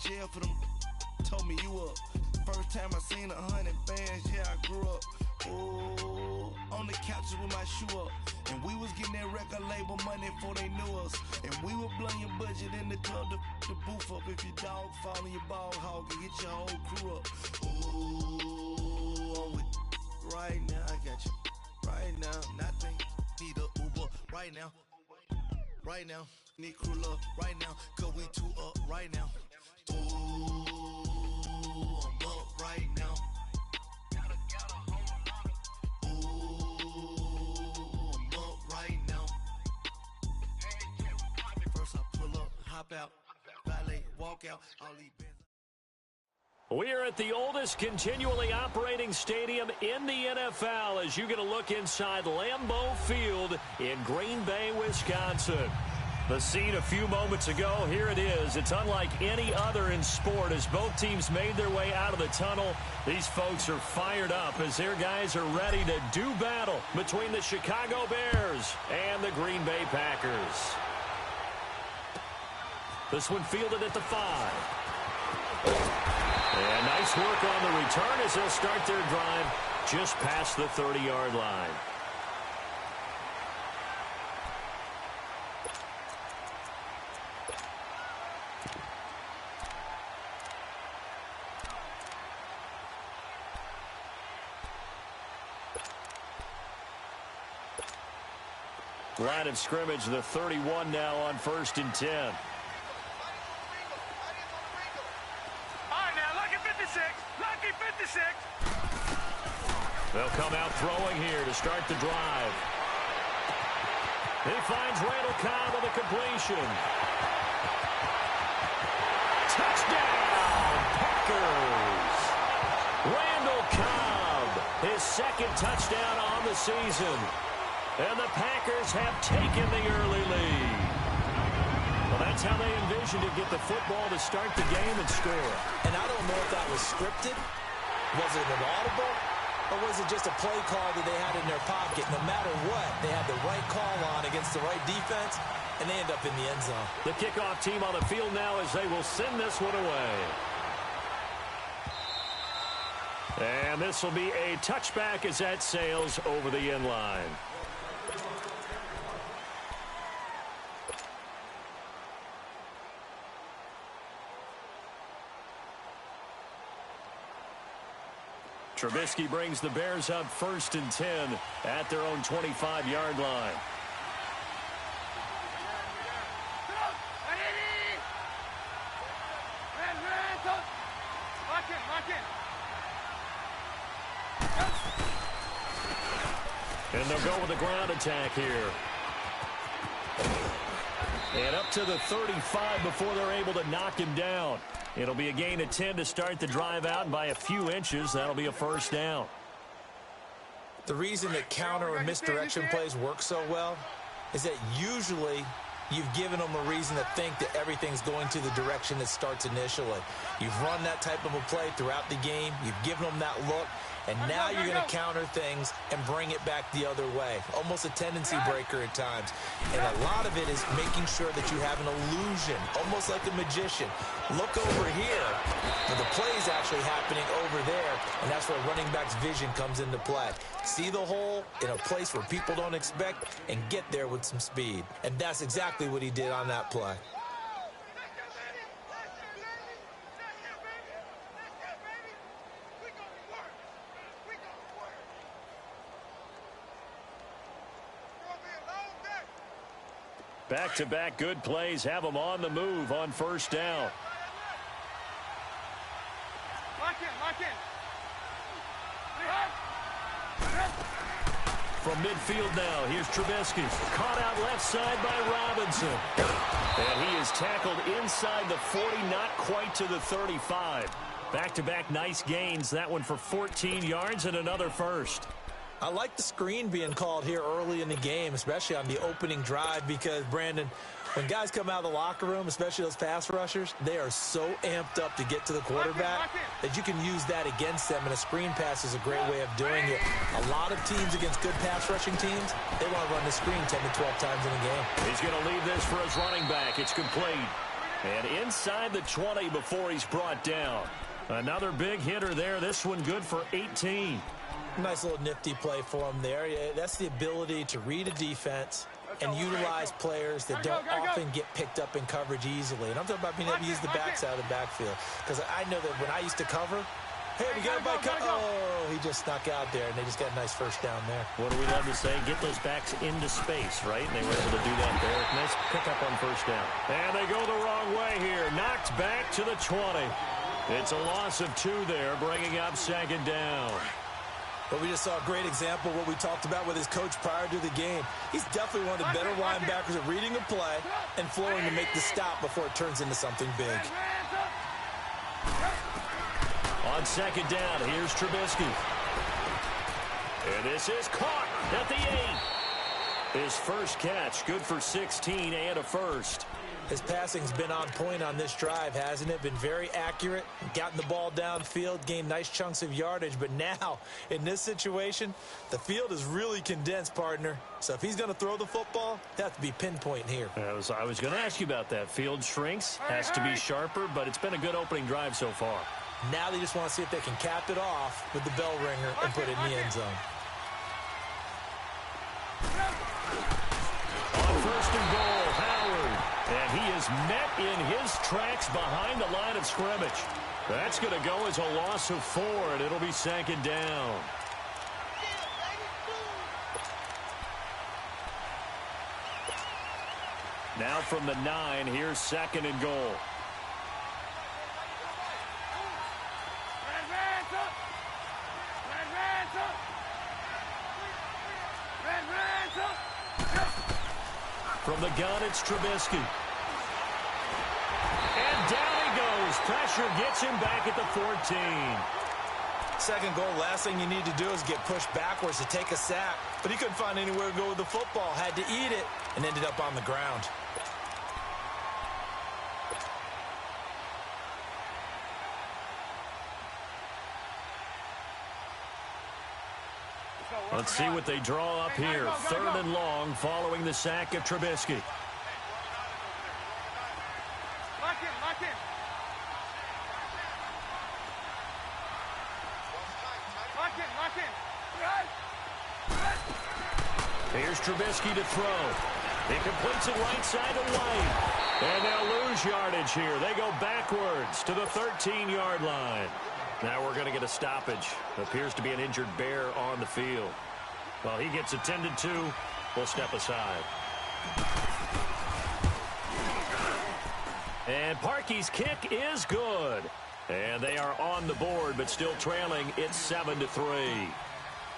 jail for them. Told me you up. First time I seen 100 bands, yeah, I grew up. Ooh, on the couches with my shoe up. And we was getting that record label money before they knew us. And we were blowing your budget in the club to booth up. If your dog fall in your ball hog and get your whole crew up. Ooh, I'm with right now, I got you. Right now, nothing, need a Uber right now. Right now, need crew love right now. Cause we two up right now. Ooh, I'm up right now. Ooh, I'm up right now. First I pull up, hop out, valet, walk out, all these bands. We are at the oldest continually operating stadium in the NFL as you get a look inside Lambeau Field in Green Bay, Wisconsin. The scene a few moments ago, here it is. It's unlike any other in sport as both teams made their way out of the tunnel. These folks are fired up as their guys are ready to do battle between the Chicago Bears and the Green Bay Packers. This one fielded at the 5. And nice work on the return as they'll start their drive just past the 30-yard line. Line of scrimmage, the 31 now on 1st and 10. They'll come out throwing here to start the drive. He finds Randall Cobb on the completion. Touchdown, Packers! Randall Cobb, his second touchdown on the season. And the Packers have taken the early lead. Well, that's how they envisioned to get the football to start the game and score. And I don't know if that was scripted. Was it an audible? Or was it just a play call that they had in their pocket? No matter what, they had the right call on against the right defense, and they end up in the end zone. The kickoff team on the field now as they will send this one away. And this will be a touchback as that sails over the end line. Trubisky brings the Bears up 1st and 10 at their own 25-yard line. And they'll go with the ground attack here. And up to the 35 before they're able to knock him down. It'll be a gain of 10 to start the drive out, and by a few inches, that'll be a first down. The reason that counter or misdirection plays work so well is that usually you've given them a reason to think that everything's going to the direction it starts initially. You've run that type of a play throughout the game. You've given them that look. And now you're going to counter things and bring it back the other way. Almost a tendency breaker at times. And a lot of it is making sure that you have an illusion, almost like a magician. Look over here, but the play is actually happening over there, and that's where running back's vision comes into play. See the hole in a place where people don't expect and get there with some speed. And that's exactly what he did on that play. Back-to-back good plays have them on the move on first down. From midfield now, here's Trubisky. Caught out left side by Robinson. And he is tackled inside the 40, not quite to the 35. Back-to-back nice gains. That one for 14 yards and another first. I like the screen being called here early in the game, especially on the opening drive, because, Brandon, when guys come out of the locker room, especially those pass rushers, they are so amped up to get to the quarterback that you can use that against them, and a screen pass is a great way of doing it. A lot of teams against good pass rushing teams, they want to run the screen 10 to 12 times in a game. He's going to leave this for his running back. It's complete. And inside the 20 before he's brought down. Another big hitter there. This one good for 18. Nice little nifty play for him there. Yeah, that's the ability to read a defense and utilize players that don't often get picked up in coverage easily. And I'm talking about being able to use the backside of the backfield. Because I know that when I used to cover, hey, we got a bike. Oh, he just snuck out there, and they just got a nice first down there. What do we love to say? Get those backs into space, right? And they were able to do that there. Nice pickup on first down. And they go the wrong way here. Knocked back to the 20. It's a loss of 2 there, bringing up second down. But we just saw a great example of what we talked about with his coach prior to the game. He's definitely one of the better linebackers at reading a play and flowing to make the stop before it turns into something big. On second down, here's Trubisky. And this is caught at the 8. His first catch, good for 16 and a first. His passing's been on point on this drive, hasn't it? Been very accurate, gotten the ball downfield, gained nice chunks of yardage. But now, in this situation, the field is really condensed, partner. So if he's going to throw the football, it has to be pinpoint here. I was going to ask you about that. Field shrinks, has to be sharper, but it's been a good opening drive so far. Now they just want to see if they can cap it off with the bell ringer and put it in the end zone. On first and goal, Howard. And he is met in his tracks behind the line of scrimmage. That's going to go as a loss of 4, and it'll be second down. Now from the 9, here's second and goal. From the gun, it's Trubisky. And down he goes. Pressure gets him back at the 14. Second goal, last thing you need to do is get pushed backwards to take a sack. But he couldn't find anywhere to go with the football. Had to eat it and ended up on the ground. Let's see what they draw up here. Third and long following the sack of Trubisky. Lock in. Here's Trubisky to throw. He completes it right side to White. And they'll lose yardage here. They go backwards to the 13-yard line. Now we're going to get a stoppage. Appears to be an injured Bear on the field. While he gets attended to, we'll step aside. And Parkey's kick is good. And they are on the board, but still trailing. It's 7-3.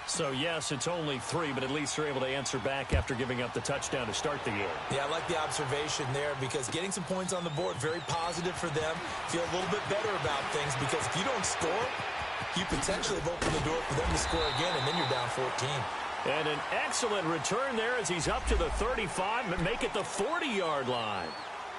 So, yes, it's only 3, but at least they're able to answer back after giving up the touchdown to start the game. Yeah, I like the observation there because getting some points on the board, very positive for them. Feel a little bit better about things because if you don't score, you potentially have opened the door for them to score again, and then you're down 14. And an excellent return there as he's up to the 35 and make it the 40-yard line.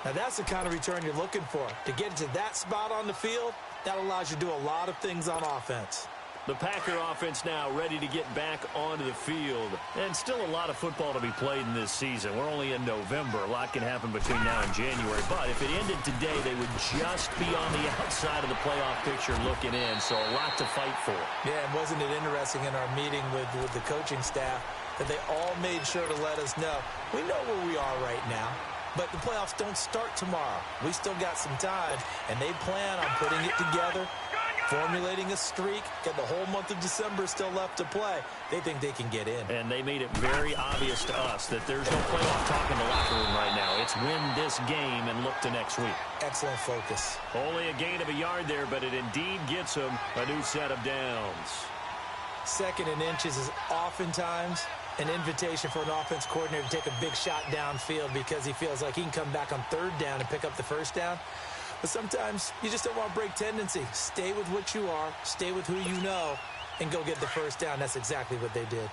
Now, that's the kind of return you're looking for. To get to that spot on the field, that allows you to do a lot of things on offense. The Packer offense now ready to get back onto the field. And still a lot of football to be played in this season. We're only in November. A lot can happen between now and January. But if it ended today, they would just be on the outside of the playoff picture looking in. So a lot to fight for. Yeah, and wasn't it interesting in our meeting with the coaching staff that they all made sure to let us know, we know where we are right now. But the playoffs don't start tomorrow. We still got some time, and they plan on putting it together, formulating a streak, got the whole month of December still left to play. They think they can get in. And they made it very obvious to us that there's no playoff talk in the locker room right now. It's win this game and look to next week. Excellent focus. Only a gain of a yard there, but it indeed gets them a new set of downs. Second and inches is oftentimes an invitation for an offense coordinator to take a big shot downfield because he feels like he can come back on third down and pick up the first down. But sometimes you just don't want to break tendency. Stay with what you are, stay with who you know, and go get the first down. That's exactly what they did.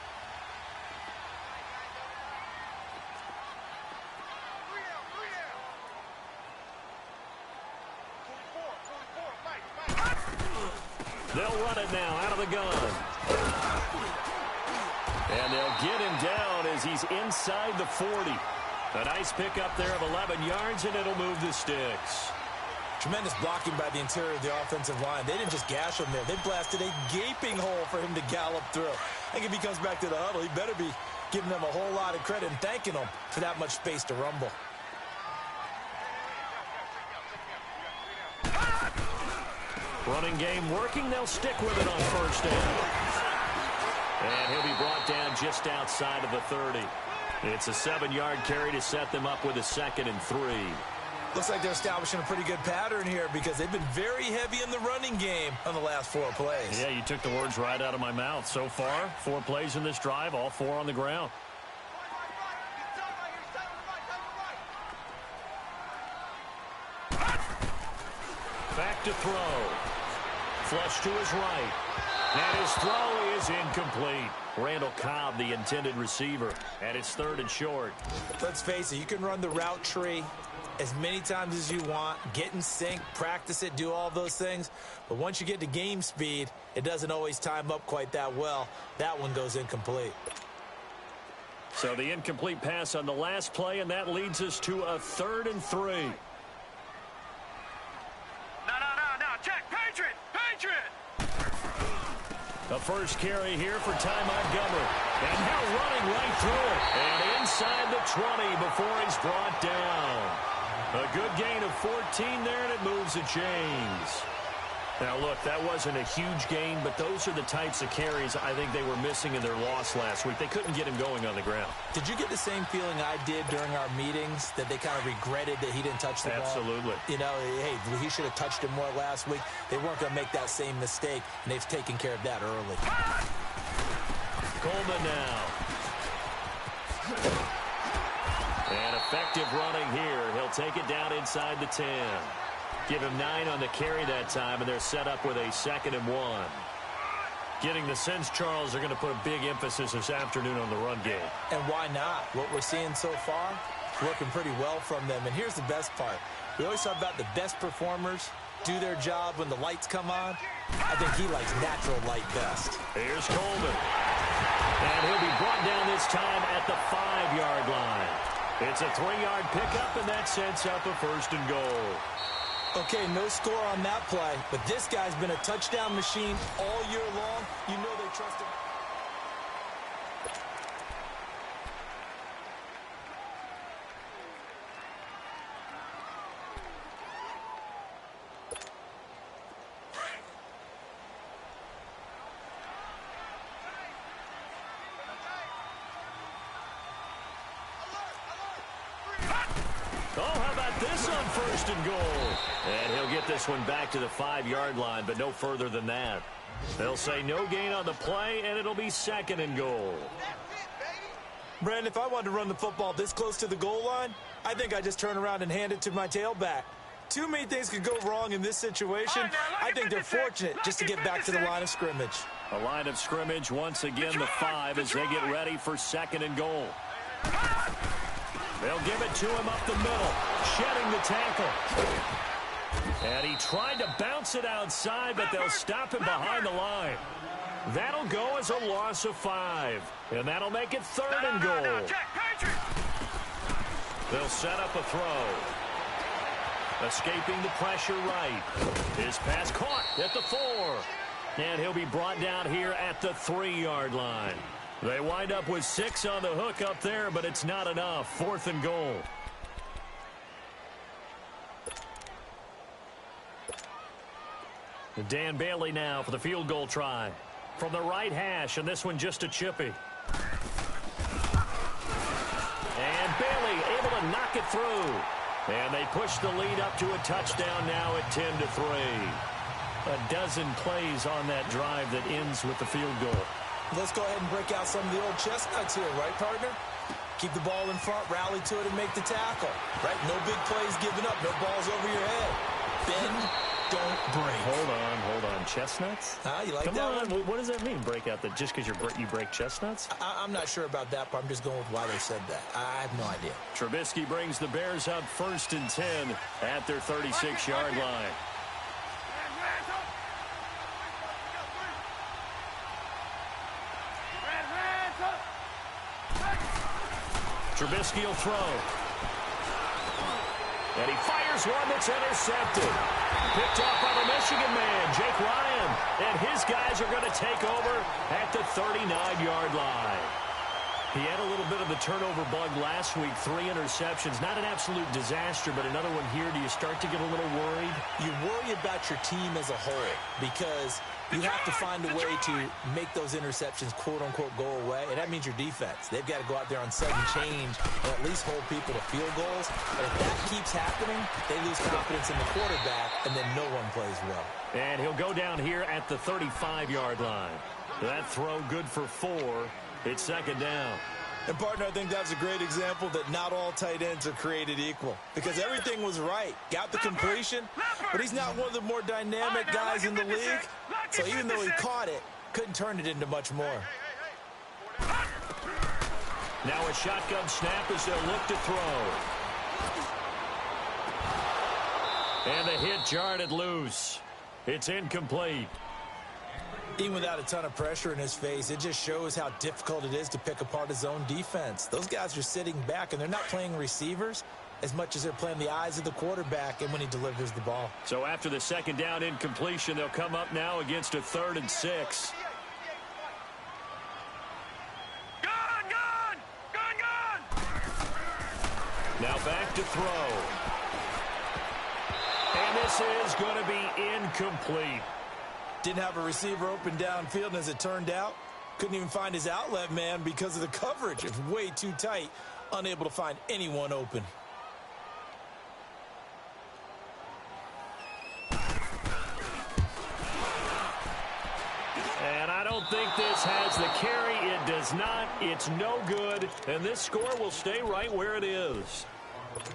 They'll run it now out of the gun. And they'll get him down as he's inside the 40. A nice pickup there of 11 yards, and it'll move the sticks. Tremendous blocking by the interior of the offensive line. They didn't just gash him there. They blasted a gaping hole for him to gallop through. I think if he comes back to the huddle, he better be giving them a whole lot of credit and thanking them for that much space to rumble. Running game working. They'll stick with it on first down. And he'll be brought down just outside of the 30. It's a 7-yard carry to set them up with a 2nd and 3. Looks like they're establishing a pretty good pattern here because they've been very heavy in the running game on the last 4 plays. Yeah, you took the words right out of my mouth. So far, 4 plays in this drive, all 4 on the ground. Back to throw. Flush to his right. And his throw is incomplete. Randall Cobb, the intended receiver, and it's 3rd and short. Let's face it, you can run the route tree as many times as you want, get in sync, practice it, do all those things. But once you get to game speed, it doesn't always time up quite that well. That one goes incomplete. So the incomplete pass on the last play, and that leads us to a 3rd and 3. No. Check. Patriot. The first carry here for Ty Montgomery. And now running right through it. And inside the 20 before he's brought down. A good gain of 14 there, and it moves the chains. Now, look, that wasn't a huge gain, but those are the types of carries I think they were missing in their loss last week. They couldn't get him going on the ground. Did you get the same feeling I did during our meetings, that they kind of regretted that he didn't touch the ball? Absolutely. You know, hey, he should have touched him more last week. They weren't going to make that same mistake, and they've taken care of that early. Coleman now. And effective running here. He'll take it down inside the 10. Give him 9 on the carry that time, and they're set up with a 2nd and 1. Getting the sense, Charles, they're going to put a big emphasis this afternoon on the run game. And why not? What we're seeing so far is working pretty well from them. And here's the best part. We always talk about the best performers do their job when the lights come on. I think he likes natural light best. Here's Coleman. And he'll be brought down this time at the 5-yard line. It's a 3-yard pickup, and that sets up a 1st and goal. Okay, no score on that play, but this guy's been a touchdown machine all year long. You know they trust him. Oh, how about this on 1st and goal? And he'll get this one back to the 5-yard line, but no further than that. They'll say no gain on the play, and it'll be 2nd and goal. Brandon, if I wanted to run the football this close to the goal line, I think I just turn around and hand it to my tailback. Too many things could go wrong in this situation. I think they're fortunate just to get back to the line of scrimmage. A line of scrimmage, once again the 5 as they get ready for 2nd and goal. They'll give it to him up the middle, shedding the tackle. And he tried to bounce it outside, but they'll stop him behind the line. That'll go as a loss of 5. And that'll make it 3rd and goal. They'll set up a throw. Escaping the pressure right. His pass caught at the 4. And he'll be brought down here at the 3-yard line. They wind up with 6 on the hook up there, but it's not enough. 4th and goal. Dan Bailey now for the field goal try. From the right hash, and this one just a chippy. And Bailey able to knock it through. And they push the lead up to a touchdown now at 10-3. A dozen plays on that drive that ends with the field goal. Let's go ahead and break out some of the old chestnuts here, right, partner? Keep the ball in front, rally to it, and make the tackle. Right? No big plays given up, no balls over your head. Bend, don't break. Hold on. Chestnuts? You like Come that on. one? What does that mean, break out? Just because you break chestnuts? I'm not sure about that, but I'm just going with why they said that. I have no idea. Trubisky brings the Bears up 1st and 10 at their 36-yard line. Trubisky will throw. And he fires one that's intercepted. Picked off by the Michigan man, Jake Ryan. And his guys are going to take over at the 39-yard line. He had a little bit of the turnover bug last week, 3 interceptions. Not an absolute disaster, but another one here. Do you start to get a little worried? You worry about your team as a whole because you have to find a way to make those interceptions, quote-unquote, go away, and that means your defense. They've got to go out there on sudden change and at least hold people to field goals. And if that keeps happening, they lose confidence in the quarterback, and then no one plays well. And he'll go down here at the 35-yard line. That throw good for 4. It's second down. And, partner, I think that's a great example that not all tight ends are created equal because everything was right. Got the completion, but he's not one of the more dynamic guys in the league. So even though he caught it, couldn't turn it into much more. Now a shotgun snap as they'll look to throw. And the hit jarred it loose. It's incomplete. Even without a ton of pressure in his face, it just shows how difficult it is to pick apart his own defense. Those guys are sitting back, and they're not playing receivers as much as they're playing the eyes of the quarterback and when he delivers the ball. So after the second down incompletion, they'll come up now against a 3rd and 6. Gun! Now back to throw. And this is going to be incomplete. Didn't have a receiver open downfield, and as it turned out, couldn't even find his outlet man because of the coverage. It's way too tight, unable to find anyone open. And I don't think this has the carry. It does not. It's no good. And this score will stay right where it is.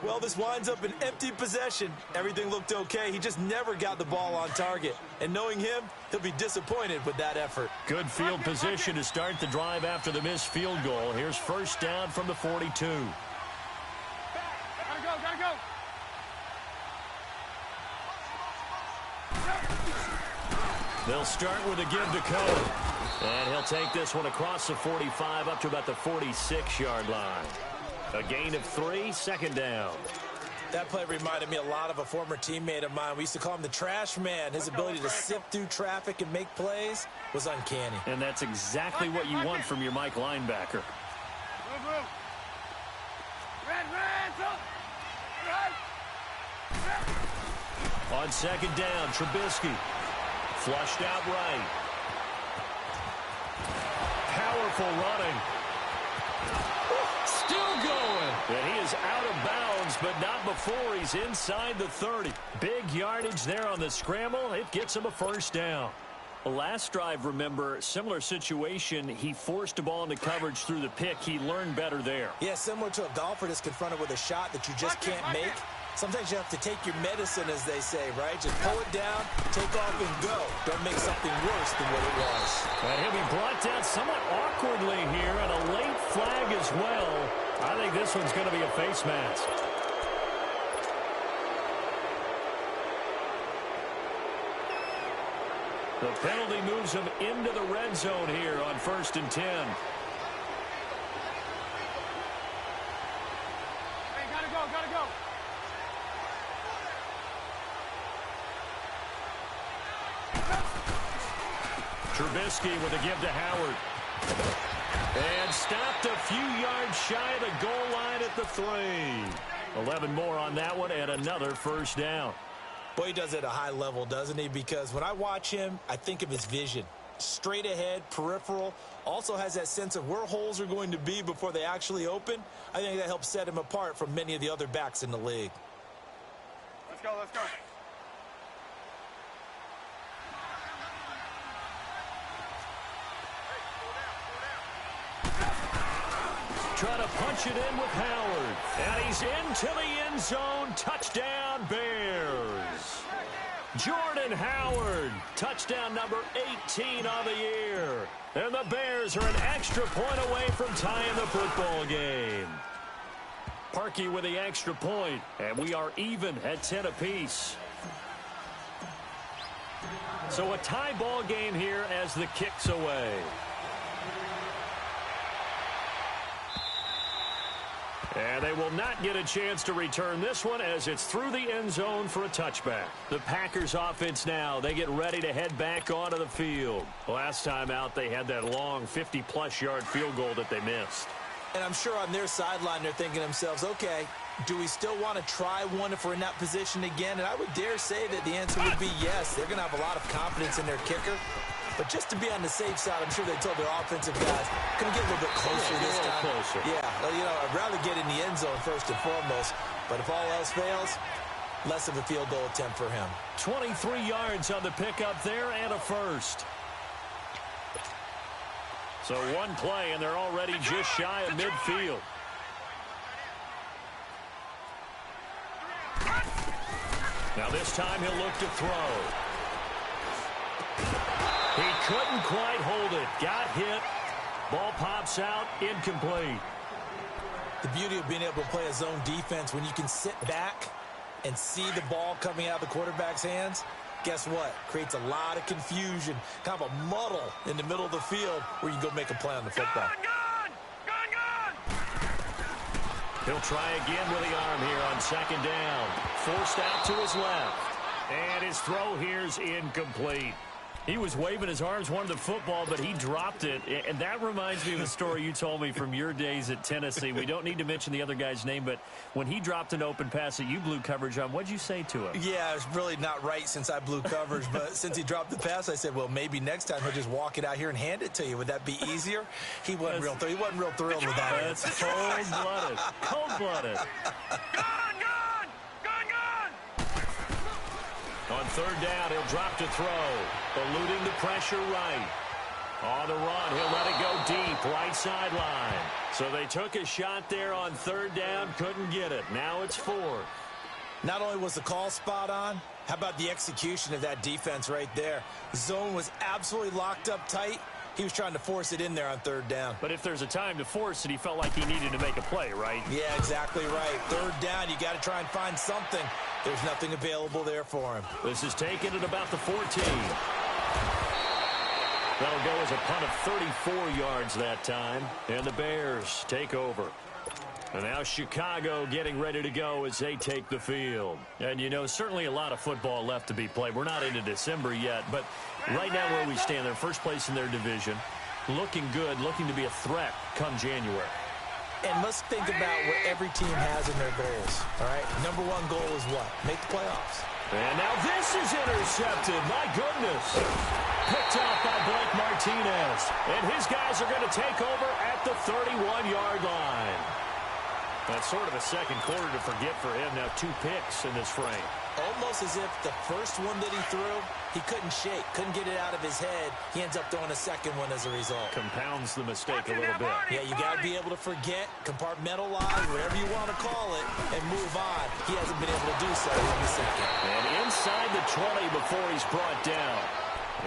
Well, this winds up an empty possession. Everything looked okay. He just never got the ball on target. And knowing him, he'll be disappointed with that effort. Good field position to start the drive after the missed field goal. Here's first down from the 42. Gotta go! They'll start with a give to Cole. And he'll take this one across the 45 up to about the 46-yard line. A gain of 3, second down. That play reminded me a lot of a former teammate of mine. We used to call him the trash man. His ability to sift through traffic and make plays was uncanny. And that's exactly what you want from your Mike linebacker. On second down, Trubisky. Flushed out right. Powerful running. Still going. And he is out of bounds, but not before he's inside the 30. Big yardage there on the scramble. It gets him a first down. The last drive, remember, similar situation. He forced a ball into coverage through the pick. He learned better there. Yeah, similar to a golfer that's confronted with a shot that you just can't make. Sometimes you have to take your medicine, as they say, right? Just pull it down, take off, and go. Don't make something worse than what it was. And he'll be brought down somewhat awkwardly here, and a late flag as well. I think this one's going to be a face mask. The penalty moves him into the red zone here on 1st and 10. Hey, gotta go. Trubisky with a give to Howard. And stopped a few yards shy of the goal line at the 3. 11 more on that one and another first down. Boy, he does it at a high level, doesn't he? Because when I watch him, I think of his vision. Straight ahead, peripheral. Also has that sense of where holes are going to be before they actually open. I think that helps set him apart from many of the other backs in the league. Let's go. Trying to punch it in with Howard. And he's into the end zone. Touchdown, Bears. Jordan Howard, touchdown number 18 on the year. And the Bears are an extra point away from tying the football game. Parkey with the extra point, and we are even at 10 apiece. So a tie ball game here as the kick's away. And they will not get a chance to return this one as it's through the end zone for a touchback. The Packers offense now, they get ready to head back onto the field. Last time out, they had that long 50-plus yard field goal that they missed. And I'm sure on their sideline, they're thinking to themselves, okay, do we still want to try one if we're in that position again? And I would dare say that the answer would be yes. They're going to have a lot of confidence in their kicker. But just to be on the safe side, I'm sure they told their offensive guys, going to get a little bit closer this time. Closer. Yeah, well, you know, I'd rather get in the end zone first and foremost. But if all else fails, less of a field goal attempt for him. 23 yards on the pickup there and a first. So one play, and they're already just shy of midfield. Now this time he'll look to throw. He couldn't quite hold it. Got hit. Ball pops out. Incomplete. The beauty of being able to play a zone defense when you can sit back and see the ball coming out of the quarterback's hands, guess what? Creates a lot of confusion, kind of a muddle in the middle of the field where you can go make a play on the football. He'll try again with the arm here on second down. Forced out to his left. And his throw here's incomplete. He was waving his arms, wanted the football, but he dropped it. And that reminds me of a story you told me from your days at Tennessee. We don't need to mention the other guy's name, but when he dropped an open pass that you blew coverage on, what'd you say to him? Yeah, it's really not right since I blew coverage, but since he dropped the pass, I said, well, maybe next time he'll just walk it out here and hand it to you. Would that be easier? He wasn't real thrilled with that. That's cold-blooded. Cold-blooded. On third down, he'll drop to throw. Eluding the pressure right. On the run, he'll let it go deep, right sideline. So they took a shot there on third down, couldn't get it. Now it's fourth. Not only was the call spot on, how about the execution of that defense right there? The zone was absolutely locked up tight. He was trying to force it in there on third down. But if there's a time to force it, he felt like he needed to make a play, right? Yeah, exactly right. Third down, you got to try and find something. There's nothing available there for him. This is taken at about the 14. That'll go as a punt of 34 yards that time. And the Bears take over. And now Chicago getting ready to go as they take the field. And, you know, certainly a lot of football left to be played. We're not into December yet, but right now where we stand, they're first place in their division. Looking good, looking to be a threat come January. And let's think about what every team has in their goals, all right? Number one goal is what? Make the playoffs. And now this is intercepted. My goodness. Picked off by Blake Martinez. And his guys are going to take over at the 31-yard line. That's sort of a second quarter to forget for him. Now 2 picks in this frame. Almost as if the first one that he threw, he couldn't shake, couldn't get it out of his head. He ends up throwing a second one as a result. Compounds the mistake a little bit. Yeah, you got to be able to forget, compartmentalize, whatever you want to call it, and move on. He hasn't been able to do so in the second. And inside the 20 before he's brought down.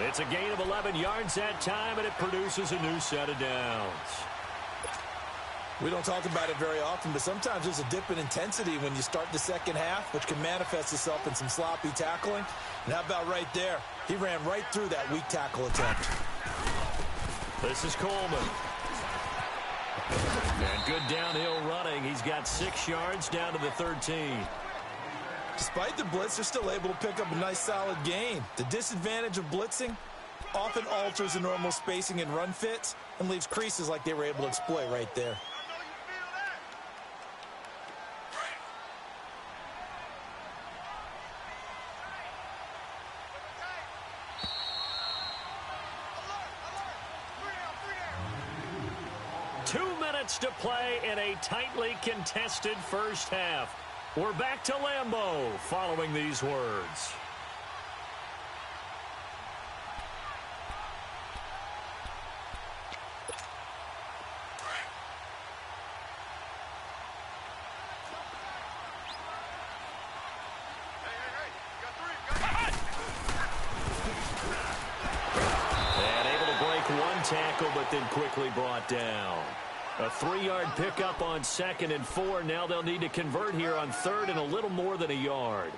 It's a gain of 11 yards that time, and it produces a new set of downs. We don't talk about it very often, but sometimes there's a dip in intensity when you start the second half, which can manifest itself in some sloppy tackling. And how about right there? He ran right through that weak tackle attempt. This is Coleman. And good downhill running. He's got 6 yards down to the 13. Despite the blitz, they're still able to pick up a nice solid gain. The disadvantage of blitzing often alters the normal spacing and run fits and leaves creases like they were able to exploit right there. 2 minutes to play in a tightly contested first half. We're back to Lambeau following these words. Tackle, but then quickly brought down. A 3-yard pickup on 2nd and 4. Now they'll need to convert here on 3rd and a little more than a yard.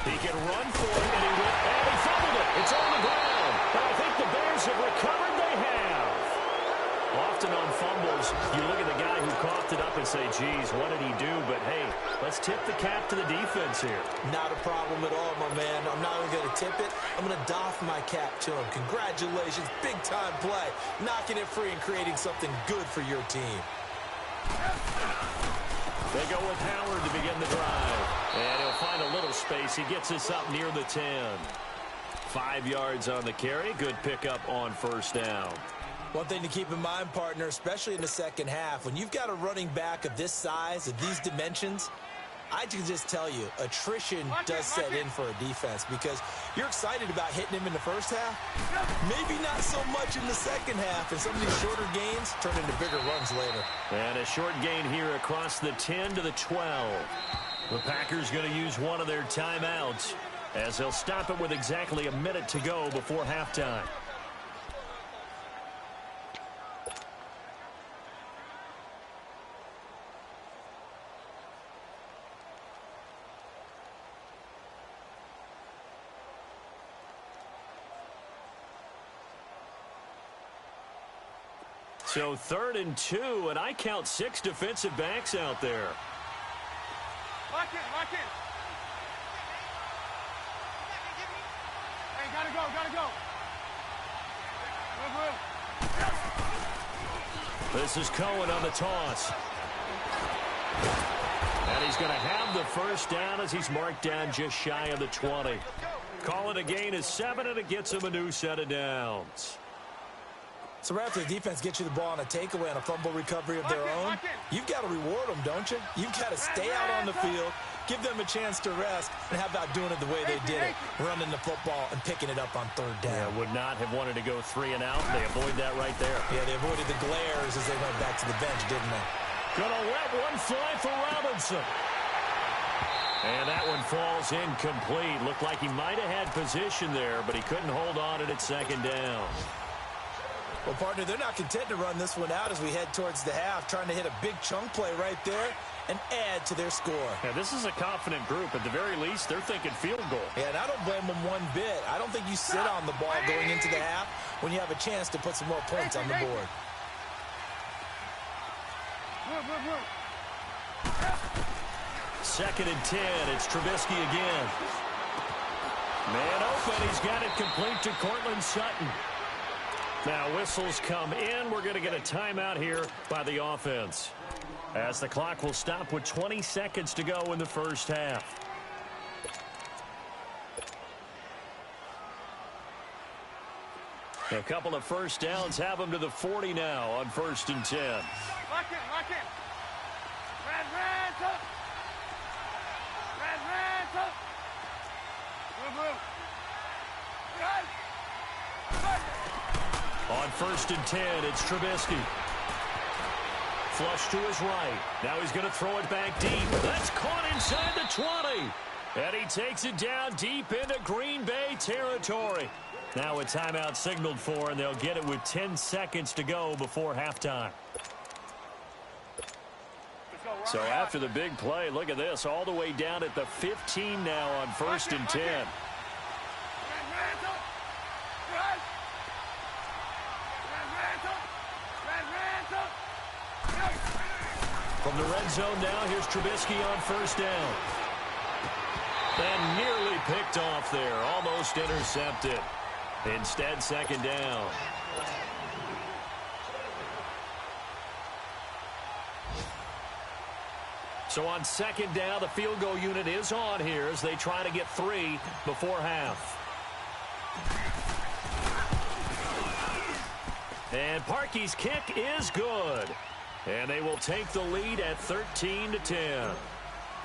He can run for it, and he fumbled it. It's on the ground. But I think the Bears have recovered. They have. Often on fumbles, you look at the guy who coughed it up and say, geez, what did he do? But, hey, let's tip the cap to the defense here. Not a problem at all, my man. I'm not even going to tip it. I'm going to doff my cap to him. Congratulations. Big-time play. Knocking it free and creating something good for your team. They go with Howard to begin the drive. And he'll find a little space. He gets us up near the 10. 5 yards on the carry. Good pickup on first down. One thing to keep in mind, partner, especially in the second half, when you've got a running back of this size, of these dimensions, I can just tell you, attrition does set in for a defense because you're excited about hitting him in the first half. Maybe not so much in the second half, and some of these shorter gains turn into bigger runs later. And a short gain here across the 10 to the 12. The Packers going to use one of their timeouts as they'll stop it with exactly a minute to go before halftime. So 3rd and 2, and I count 6 defensive backs out there. Lock in, lock in. Hey, gotta go. Move. This is Cohen on the toss. And he's going to have the first down as he's marked down just shy of the 20. Call it a gain of 7, and it gets him a new set of downs. So right after the defense gets you the ball on a takeaway and a fumble recovery of their own, you've got to reward them, don't you? You've got to stay out on the field, give them a chance to rest, and how about doing it the way they did it, running the football and picking it up on 3rd down. Yeah, would not have wanted to go 3 and out. They avoid that right there. Yeah, they avoided the glares as they went back to the bench, didn't they? Gonna let one fly for Robinson. And that one falls incomplete. Looked like he might have had position there, but he couldn't hold on it at 2nd down. Well, partner, they're not content to run this one out as we head towards the half, trying to hit a big chunk play right there and add to their score. Yeah, this is a confident group. At the very least, they're thinking field goal. Yeah, and I don't blame them one bit. I don't think you sit on the ball going into the half when you have a chance to put some more points on the board. Move. 2nd and 10. It's Trubisky again. Man open. He's got it complete to Cortland Sutton. Now whistles come in. We're going to get a timeout here by the offense, as the clock will stop with 20 seconds to go in the first half. A couple of first downs have them to the 40 now on 1st and 10. Lock in. Red. Move. On 1st and 10, it's Trubisky. Flush to his right. Now he's going to throw it back deep. That's caught inside the 20. And he takes it down deep into Green Bay territory. Now a timeout signaled for, and they'll get it with 10 seconds to go before halftime. So after the big play, look at this, all the way down at the 15 now on 1st and 10. From the red zone now, here's Trubisky on 1st down. And nearly picked off there, almost intercepted. Instead, 2nd down. So on 2nd down, the field goal unit is on here as they try to get 3 before half. And Parkey's kick is good. And they will take the lead at 13-10.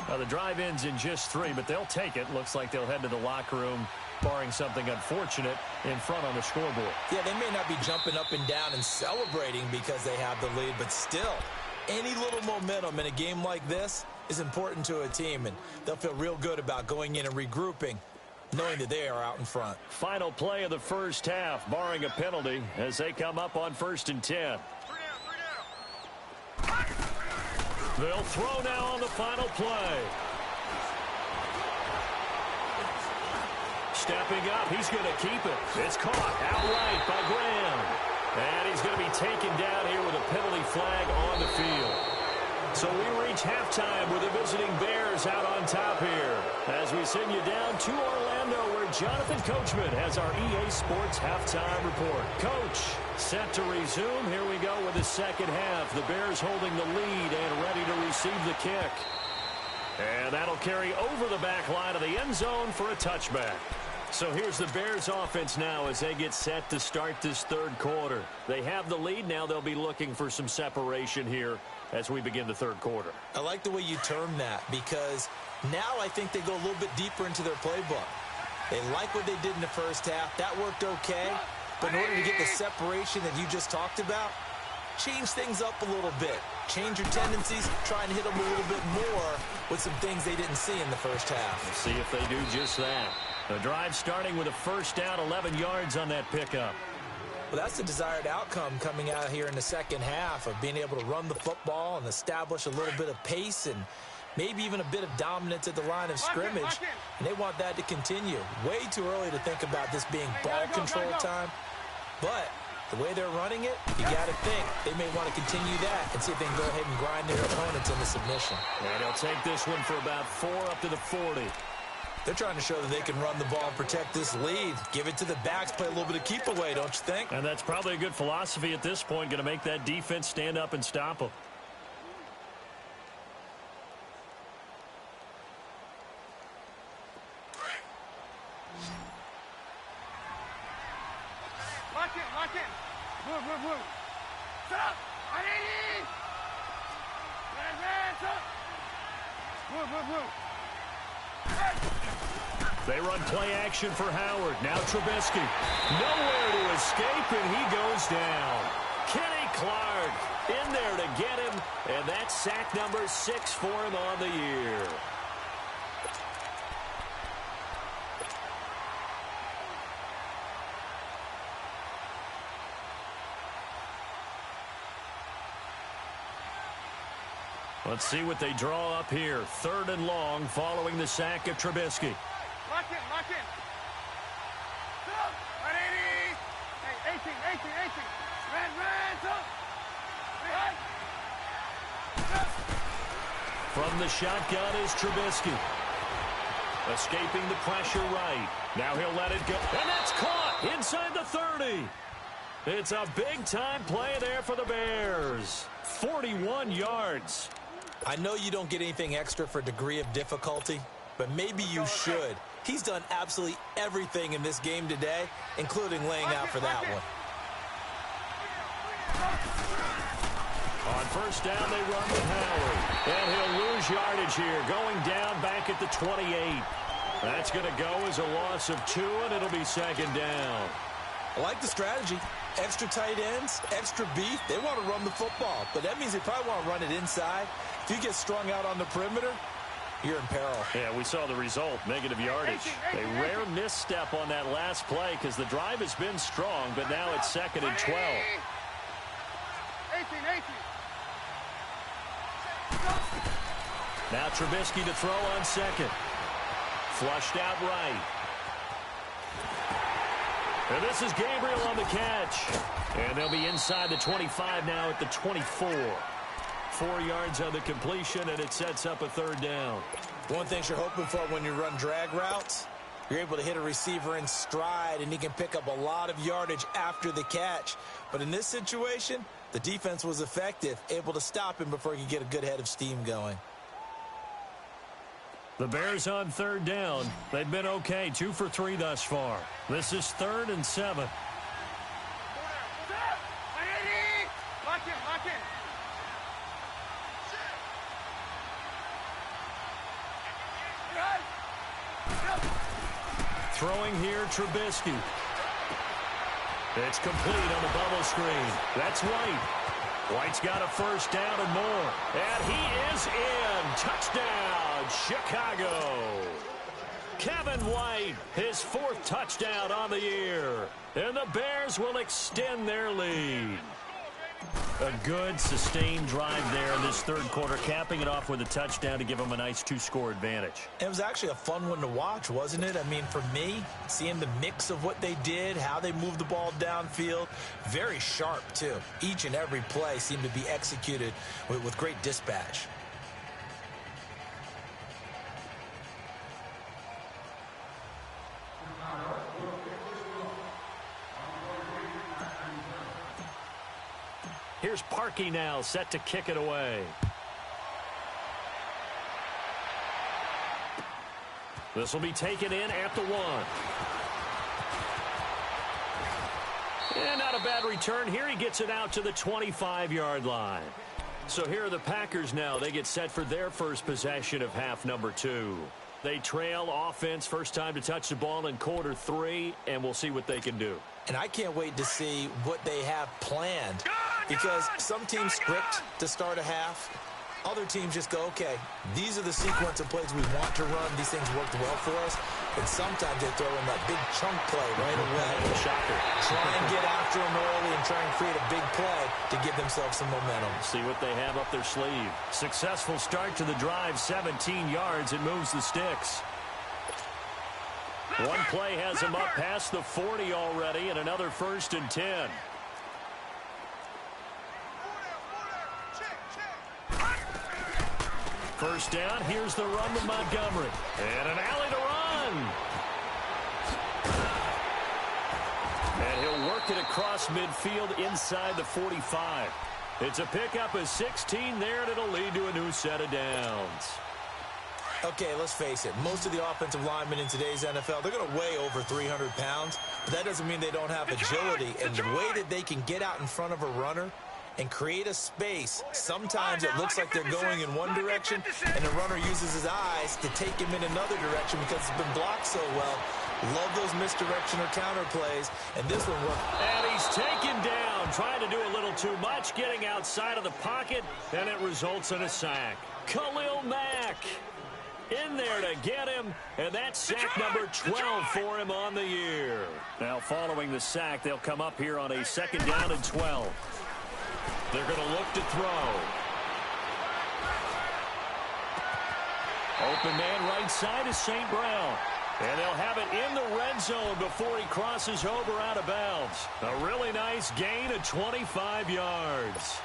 Now the drive ends in just 3, but they'll take it. Looks like they'll head to the locker room, barring something unfortunate, in front on the scoreboard. Yeah, they may not be jumping up and down and celebrating because they have the lead, but still, any little momentum in a game like this is important to a team, and they'll feel real good about going in and regrouping, knowing that they are out in front. Final play of the first half, barring a penalty, as they come up on 1st and 10. They'll throw now on the final play. stepping up. He's going to keep it. It's caught outright by Graham. And he's going to be taken down here with a penalty flag on the field. So we reach halftime with the visiting Bears out on top here as we send you down to Orlando where Jonathan Coachman has our EA Sports halftime report. Coach, set to resume. Here we go with the second half. The Bears holding the lead and ready to receive the kick. And that'll carry over the back line of the end zone for a touchback. So here's the Bears offense now as they get set to start this third quarter. They have the lead. Now they'll be looking for some separation here as we begin the third quarter. I like the way you term that because now I think they go a little bit deeper into their playbook. They like what they did in the first half. That worked okay. But in order to get the separation that you just talked about, change things up a little bit. Change your tendencies, try and hit them a little bit more with some things they didn't see in the first half. Let's see if they do just that. The drive starting with a first down, 11 yards on that pickup. Well, that's the desired outcome coming out here in the second half of being able to run the football and establish a little bit of pace and maybe even a bit of dominance at the line of scrimmage. And they want that to continue. Way too early to think about this being ball control time. But the way they're running it, you got to think they may want to continue that and see if they can go ahead and grind their opponents into submission. And they'll take this one for about 4 up to the 40. They're trying to show that they can run the ball and protect this lead. Give it to the backs, play a little bit of keep away, don't you think? And that's probably a good philosophy at this point, going to make that defense stand up and stop them. Lock in. Move. Stop. I need it. Move. They run play action for Howard. Now Trubisky. Nowhere to escape, and he goes down. Kenny Clark in there to get him, and that's sack number 6 for him on the year. Let's see what they draw up here. 3rd and long following the sack of Trubisky. Lock in. Stop. 180. Hey, 18. Ran. Stop. From the shotgun is Trubisky. Escaping the pressure right. Now he'll let it go. And that's caught inside the 30. It's a big-time play there for the Bears. 41 yards. I know you don't get anything extra for degree of difficulty, but maybe you should. He's done absolutely everything in this game today, including laying out for that one. On first down, they run with Howard. And he'll lose yardage here, going down back at the 28. That's going to go as a loss of 2, and it'll be 2nd down. I like the strategy. Extra tight ends, extra beef. They want to run the football, but that means they probably want to run it inside. If you get strung out on the perimeter, you're in peril. Yeah, we saw the result, negative yardage. A rare misstep on that last play because the drive has been strong, but now it's 2nd and 12. 18. Now Trubisky to throw on 2nd. Flushed out right. And this is Gabriel on the catch. And they'll be inside the 25 now at the 24. 4 yards on the completion, and it sets up a 3rd down. One thing you're hoping for when you run drag routes, you're able to hit a receiver in stride, and he can pick up a lot of yardage after the catch. But in this situation, the defense was effective, able to stop him before he could get a good head of steam going. The Bears on 3rd down. They've been okay, 2 for 3 thus far. This is 3rd and 7. Lock in. Throwing here, Trubisky. It's complete on the bubble screen. That's White. White's got a first down and more. And he is in. Touchdown, Chicago. Kevin White, his 4th touchdown on the year. And the Bears will extend their lead. A good, sustained drive there in this third quarter, capping it off with a touchdown to give them a nice 2-score advantage. It was actually a fun one to watch, wasn't it? I mean, for me, seeing the mix of what they did, how they moved the ball downfield, very sharp, too. Each and every play seemed to be executed with great dispatch. Here's Parkey now, set to kick it away. This will be taken in at the 1. And not a bad return here. He gets it out to the 25-yard line. So here are the Packers now. They get set for their first possession of half number 2. They trail offense, first time to touch the ball in quarter 3, and we'll see what they can do. And I can't wait to see what they have planned, because some teams script to start a half. Other teams just go, okay, these are the sequence of plays we want to run. These things worked well for us. And sometimes they throw in that big chunk play right away. Shocker. Try and get after them early and try and create a big play to give themselves some momentum. See what they have up their sleeve. Successful start to the drive, 17 yards. It moves the sticks. One play has him up past the 40 already, and another 1st and 10. First down, here's the run with Montgomery. And an alley to run. And he'll work it across midfield inside the 45. It's a pickup of 16 there, and it'll lead to a new set of downs. Okay, let's face it. Most of the offensive linemen in today's NFL, they're going to weigh over 300 pounds. But that doesn't mean they don't have agility. And the way that they can get out in front of a runner and create a space, sometimes it looks like they're going in one direction, and the runner uses his eyes to take him in another direction because it's been blocked so well. Love those misdirection or counter plays, and this one worked. And he's taken down, trying to do a little too much, getting outside of the pocket, and it results in a sack. Khalil Mack in there to get him, and that's sack number 12 for him on the year. Now, following the sack, they'll come up here on a 2nd down and 12. They're going to look to throw. Open man right side is St. Brown. And they'll have it in the red zone before he crosses over out of bounds. A really nice gain of 25 yards.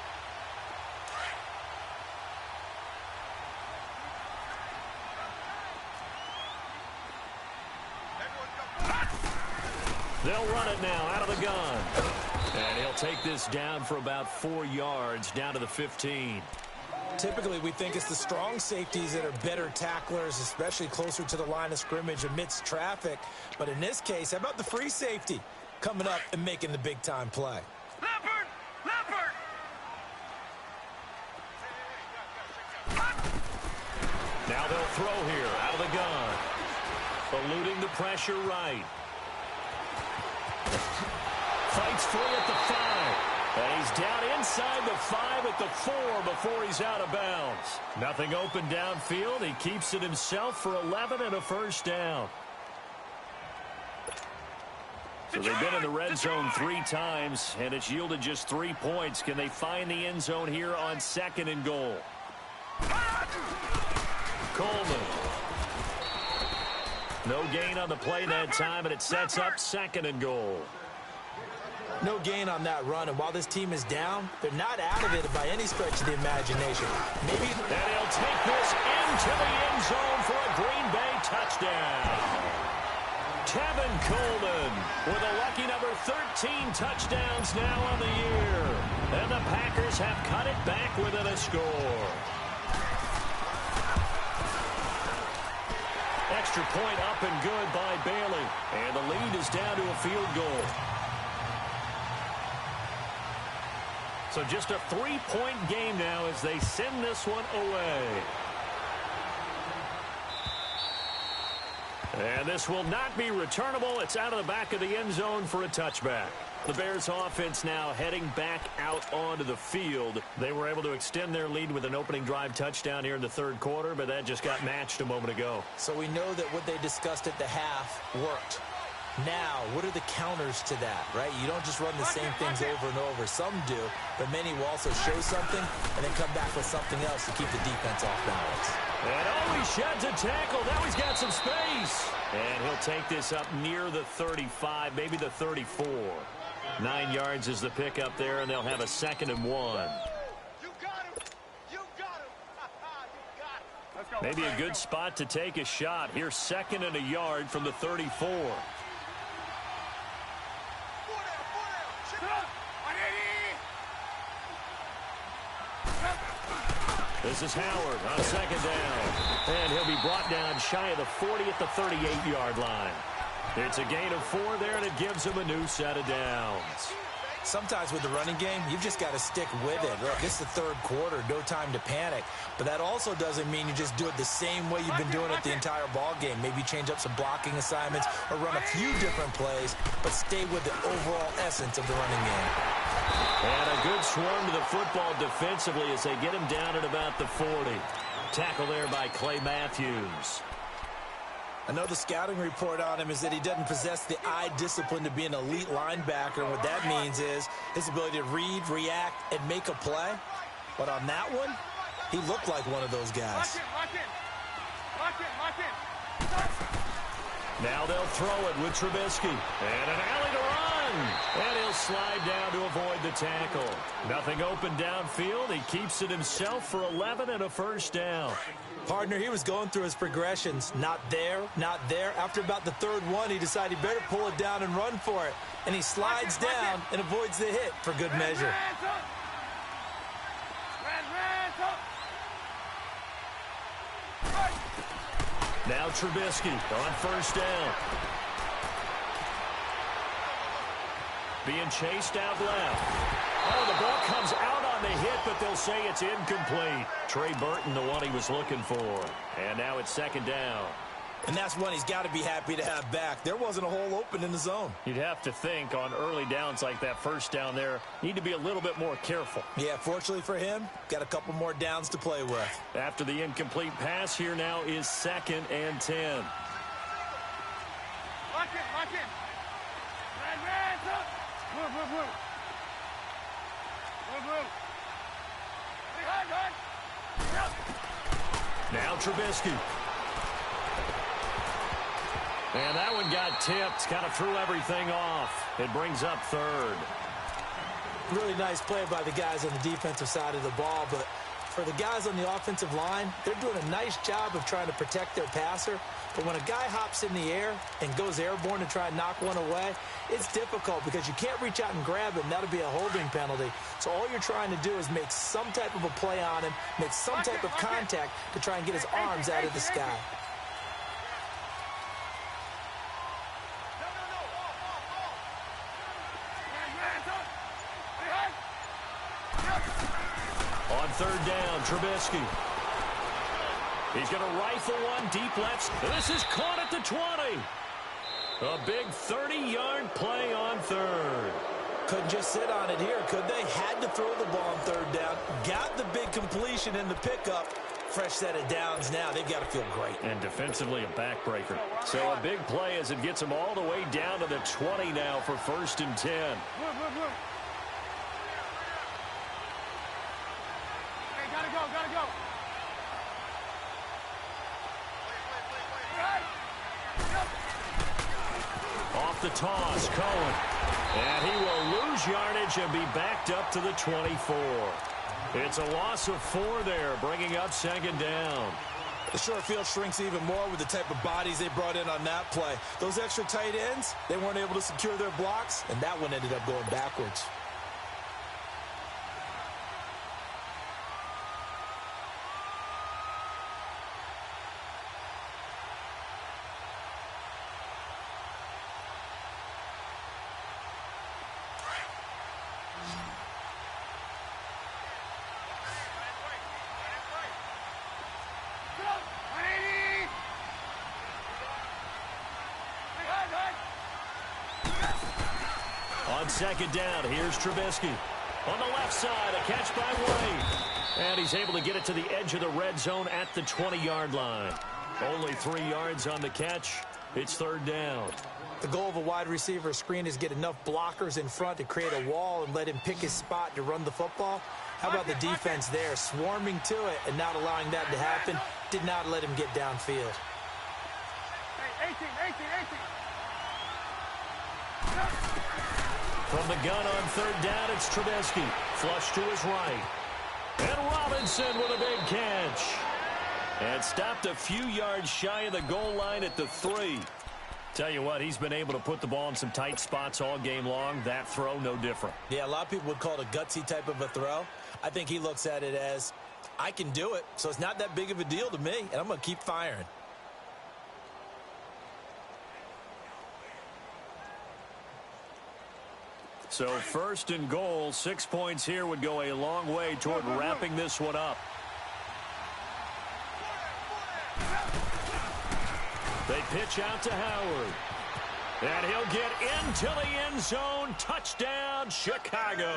They'll run it now out of the gun. And he'll take this down for about 4 yards, down to the 15. Typically, we think it's the strong safeties that are better tacklers, especially closer to the line of scrimmage amidst traffic. But in this case, how about the free safety coming up and making the big-time play? Leopard! Leopard! Now they'll throw here out of the gun. Eluding the pressure right. Fights free at the 5. And he's down inside the 5 at the 4 before he's out of bounds. Nothing open downfield. He keeps it himself for 11 and a first down. So they've been in the red zone 3 times, and it's yielded just 3 points. Can they find the end zone here on 2nd and goal? Coleman. No gain on the play that time, and it sets up 2nd and goal. No gain on that run, and while this team is down, they're not out of it by any stretch of the imagination. Maybe. And he'll take this into the end zone for a Green Bay touchdown. Tevin Coleman with a lucky number 13 touchdowns now on the year. And the Packers have cut it back within a score. Extra point up and good by Bailey. And the lead is down to a field goal. So just a 3-point game now as they send this one away. And this will not be returnable. It's out of the back of the end zone for a touchback. The Bears offense now heading back out onto the field. They were able to extend their lead with an opening drive touchdown here in the 3rd quarter, but that just got matched a moment ago. So we know that what they discussed at the half worked. Now, what are the counters to that, right? You don't just run the same things over and over. Some do, but many will also show something and then come back with something else to keep the defense off balance. And he sheds a tackle. Now he's got some space. And he'll take this up near the 35, maybe the 34. 9 yards is the pickup there, and they'll have a 2nd and 1. You got him. You got him. You got him. Let's go. Maybe a good spot to take a shot. Here's 2nd and a yard from the 34. This is Howard on 2nd down. And he'll be brought down shy of the 40 at the 38-yard line. It's a gain of 4 there, and it gives him a new set of downs. Sometimes with the running game, you've just got to stick with it. Look, it's the 3rd quarter, no time to panic. But that also doesn't mean you just do it the same way you've been doing it the entire ball game. Maybe change up some blocking assignments or run a few different plays, but stay with the overall essence of the running game. And a good swarm to the football defensively as they get him down at about the 40. Tackle there by Clay Matthews. I know the scouting report on him is that he doesn't possess the eye discipline to be an elite linebacker. And what that means is his ability to read, react, and make a play. But on that one, he looked like one of those guys. Now they'll throw it with Trubisky. And an alley to run. And he'll slide down to avoid the tackle. Nothing open downfield. He keeps it himself for 11 and a 1st down. Partner, he was going through his progressions. Not there, not there. After about the 3rd one, he decided he better pull it down and run for it. And he slides down and avoids the hit for good measure. Now Trubisky on 1st down. Being chased out left. Oh, the ball comes out on the hit, but they'll say it's incomplete. Trey Burton, the one he was looking for. And now it's 2nd down. And that's one he's got to be happy to have back. There wasn't a hole open in the zone. You'd have to think on early downs like that 1st down there, need to be a little bit more careful. Yeah, fortunately for him, got a couple more downs to play with. After the incomplete pass, here now is 2nd and 10. Lock in. Move. Now Trubisky. And that one got tipped, kind of threw everything off. It brings up 3rd. Really nice play by the guys on the defensive side of the ball, but for the guys on the offensive line, they're doing a nice job of trying to protect their passer. But when a guy hops in the air and goes airborne to try and knock one away, it's difficult because you can't reach out and grab it, and that'll be a holding penalty. So all you're trying to do is make some type of a play on him, make some type of contact to try and get his arms out of the sky. On 3rd down, Trubisky. He's going to rifle one deep left. This is caught at the 20. A big 30-yard play on 3rd. Couldn't just sit on it here, could they? Had to throw the ball on 3rd down. Got the big completion in the pickup. Fresh set of downs now. They've got to feel great. And defensively a backbreaker. So a big play as it gets them all the way down to the 20 now for 1st and 10. Move. Hey, gotta go. Off the toss, Cohen. And he will lose yardage and be backed up to the 24. It's a loss of 4 there, bringing up 2nd down. The short field shrinks even more with the type of bodies they brought in on that play. Those extra tight ends, they weren't able to secure their blocks, and that one ended up going backwards. On 2nd down, here's Trubisky. On the left side, a catch by Wade. And he's able to get it to the edge of the red zone at the 20-yard line. Only 3 yards on the catch. It's 3rd down. The goal of a wide receiver screen is get enough blockers in front to create a wall and let him pick his spot to run the football. How about the defense there, swarming to it and not allowing that to happen? Did not let him get downfield. Hey, 18. From the gun on third down, it's Trubisky. Flush to his right. And Robinson with a big catch. And stopped a few yards shy of the goal line at the 3. Tell you what, he's been able to put the ball in some tight spots all game long. That throw, no different. Yeah, a lot of people would call it a gutsy type of a throw. I think he looks at it as, I can do it, so it's not that big of a deal to me, and I'm going to keep firing. So first and goal, 6 points here would go a long way toward wrapping this one up. They pitch out to Howard. And he'll get into the end zone. Touchdown, Chicago.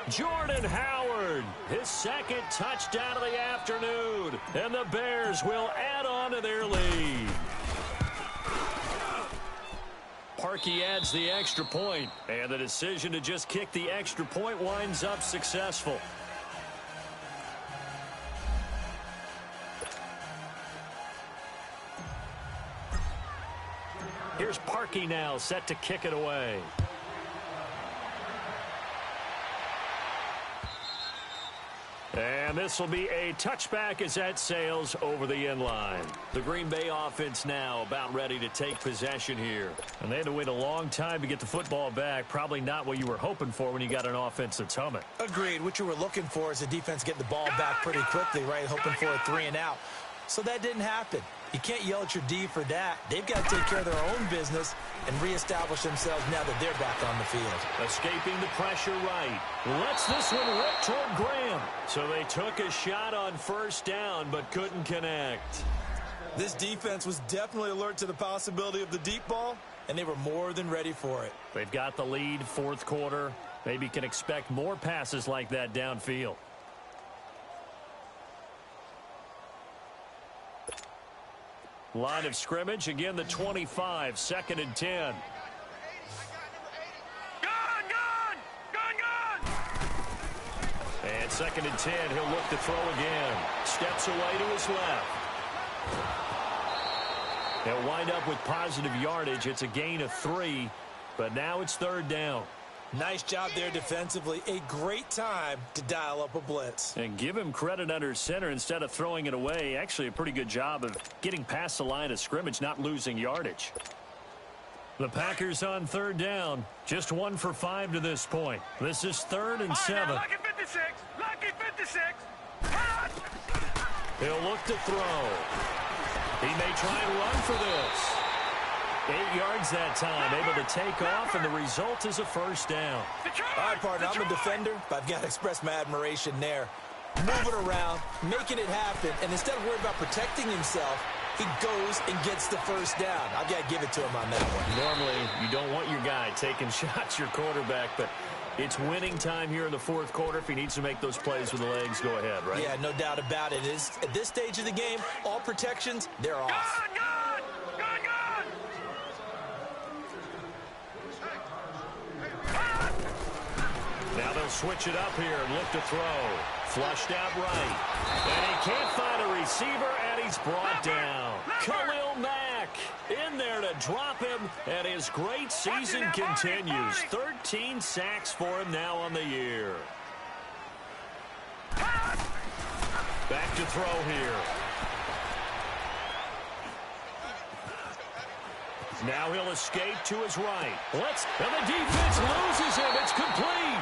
Jordan Howard, his second touchdown of the afternoon. And the Bears will add on to their lead. Parkey adds the extra point, and the decision to just kick the extra point winds up successful. Here's Parkey now, set to kick it away. And this will be a touchback as that sails over the end line. The Green Bay offense now about ready to take possession here. And they had to wait a long time to get the football back. Probably not what you were hoping for when you got an offense that's humming. Agreed. What you were looking for is the defense getting the ball back pretty quickly, right? Hoping for a 3 and out. So that didn't happen. You can't yell at your D for that. They've got to take care of their own business and reestablish themselves now that they're back on the field. Escaping the pressure right. Lets this one rip toward Graham. So they took a shot on first down but couldn't connect. This defense was definitely alert to the possibility of the deep ball, and they were more than ready for it. They've got the lead, fourth quarter. Maybe can expect more passes like that downfield. Line of scrimmage, again the 25, 2nd and 10. And 2nd and 10, he'll look to throw again. Steps away to his left. They'll wind up with positive yardage. It's a gain of 3, but now it's 3rd down. Nice job there defensively. A great time to dial up a blitz. And give him credit under center instead of throwing it away. Actually a pretty good job of getting past the line of scrimmage, not losing yardage. The Packers on 3rd down. Just 1 for 5 to this point. This is 3rd and 7. Lucky 56. Lucky 56. He'll look to throw. He may try and run for this. 8 yards that time, able to take off, and the result is a first down. All right, partner, I'm a defender, but I've got to express my admiration there. Moving around, making it happen, and instead of worrying about protecting himself, he goes and gets the first down. I've got to give it to him on that one. Normally, you don't want your guy taking shots, your quarterback, but it's winning time here in the fourth quarter. If he needs to make those plays with the legs, go ahead, right? Yeah, no doubt about it. At this stage of the game, all protections, they're off. Now they'll switch it up here and look to throw. Flushed out right. And he can't find a receiver, and he's brought down. Khalil Mack in there to drop him, and his great season continues. 13 sacks for him now on the year. Back to throw here. Now he'll escape to his right. And the defense loses him. It's complete.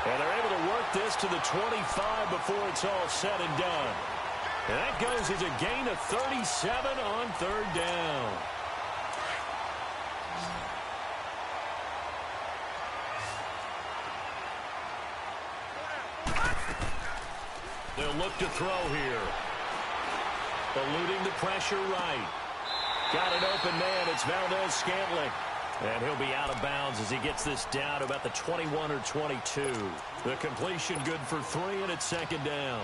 And they're able to work this to the 25 before it's all said and done. And that goes as a gain of 37 on 3rd down. They'll look to throw here. Eluding the pressure right. Got an open man. It's Valdez-Scantling. And he'll be out of bounds as he gets this down to about the 21 or 22. The completion good for 3, and it's 2nd down.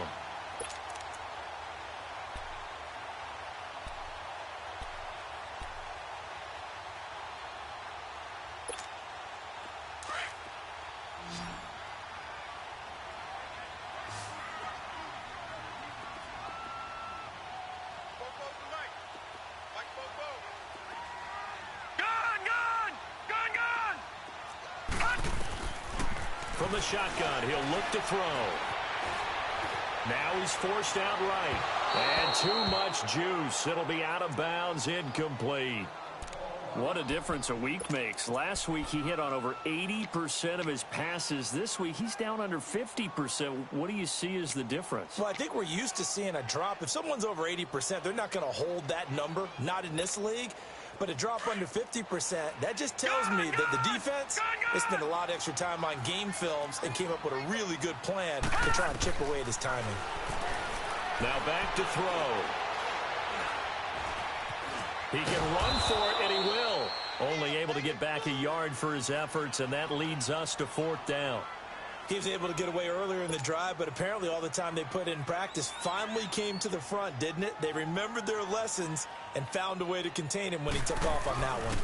from the shotgun. He'll look to throw. Now he's forced out right. And too much juice. It'll be out of bounds, incomplete. What a difference a week makes. Last week he hit on over 80% of his passes. This week he's down under 50%. What do you see as the difference? Well, I think we're used to seeing a drop. If someone's over 80%, they're not going to hold that number, not in this league. But a drop under 50%, that just tells me that the defense, they spent a lot of extra time on game films and came up with a really good plan to try and chip away at his timing. Now back to throw. He can run for it, and he will. Only able to get back a yard for his efforts, and that leads us to 4th down. He was able to get away earlier in the drive, but apparently all the time they put in practice finally came to the front, didn't it? They remembered their lessons and found a way to contain him when he took off on that one.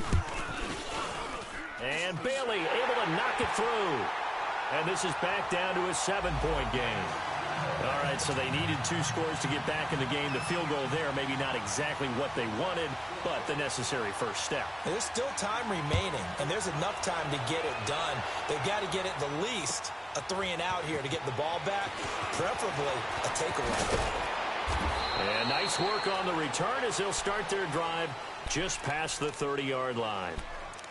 And Bailey able to knock it through. And this is back down to a 7-point game. All right, so they needed 2 scores to get back in the game. The field goal there, maybe not exactly what they wanted, but the necessary first step. There's still time remaining, and there's enough time to get it done. They've got to get it the least a 3-and-out here to get the ball back, preferably a takeaway. And nice work on the return as they'll start their drive just past the 30-yard line.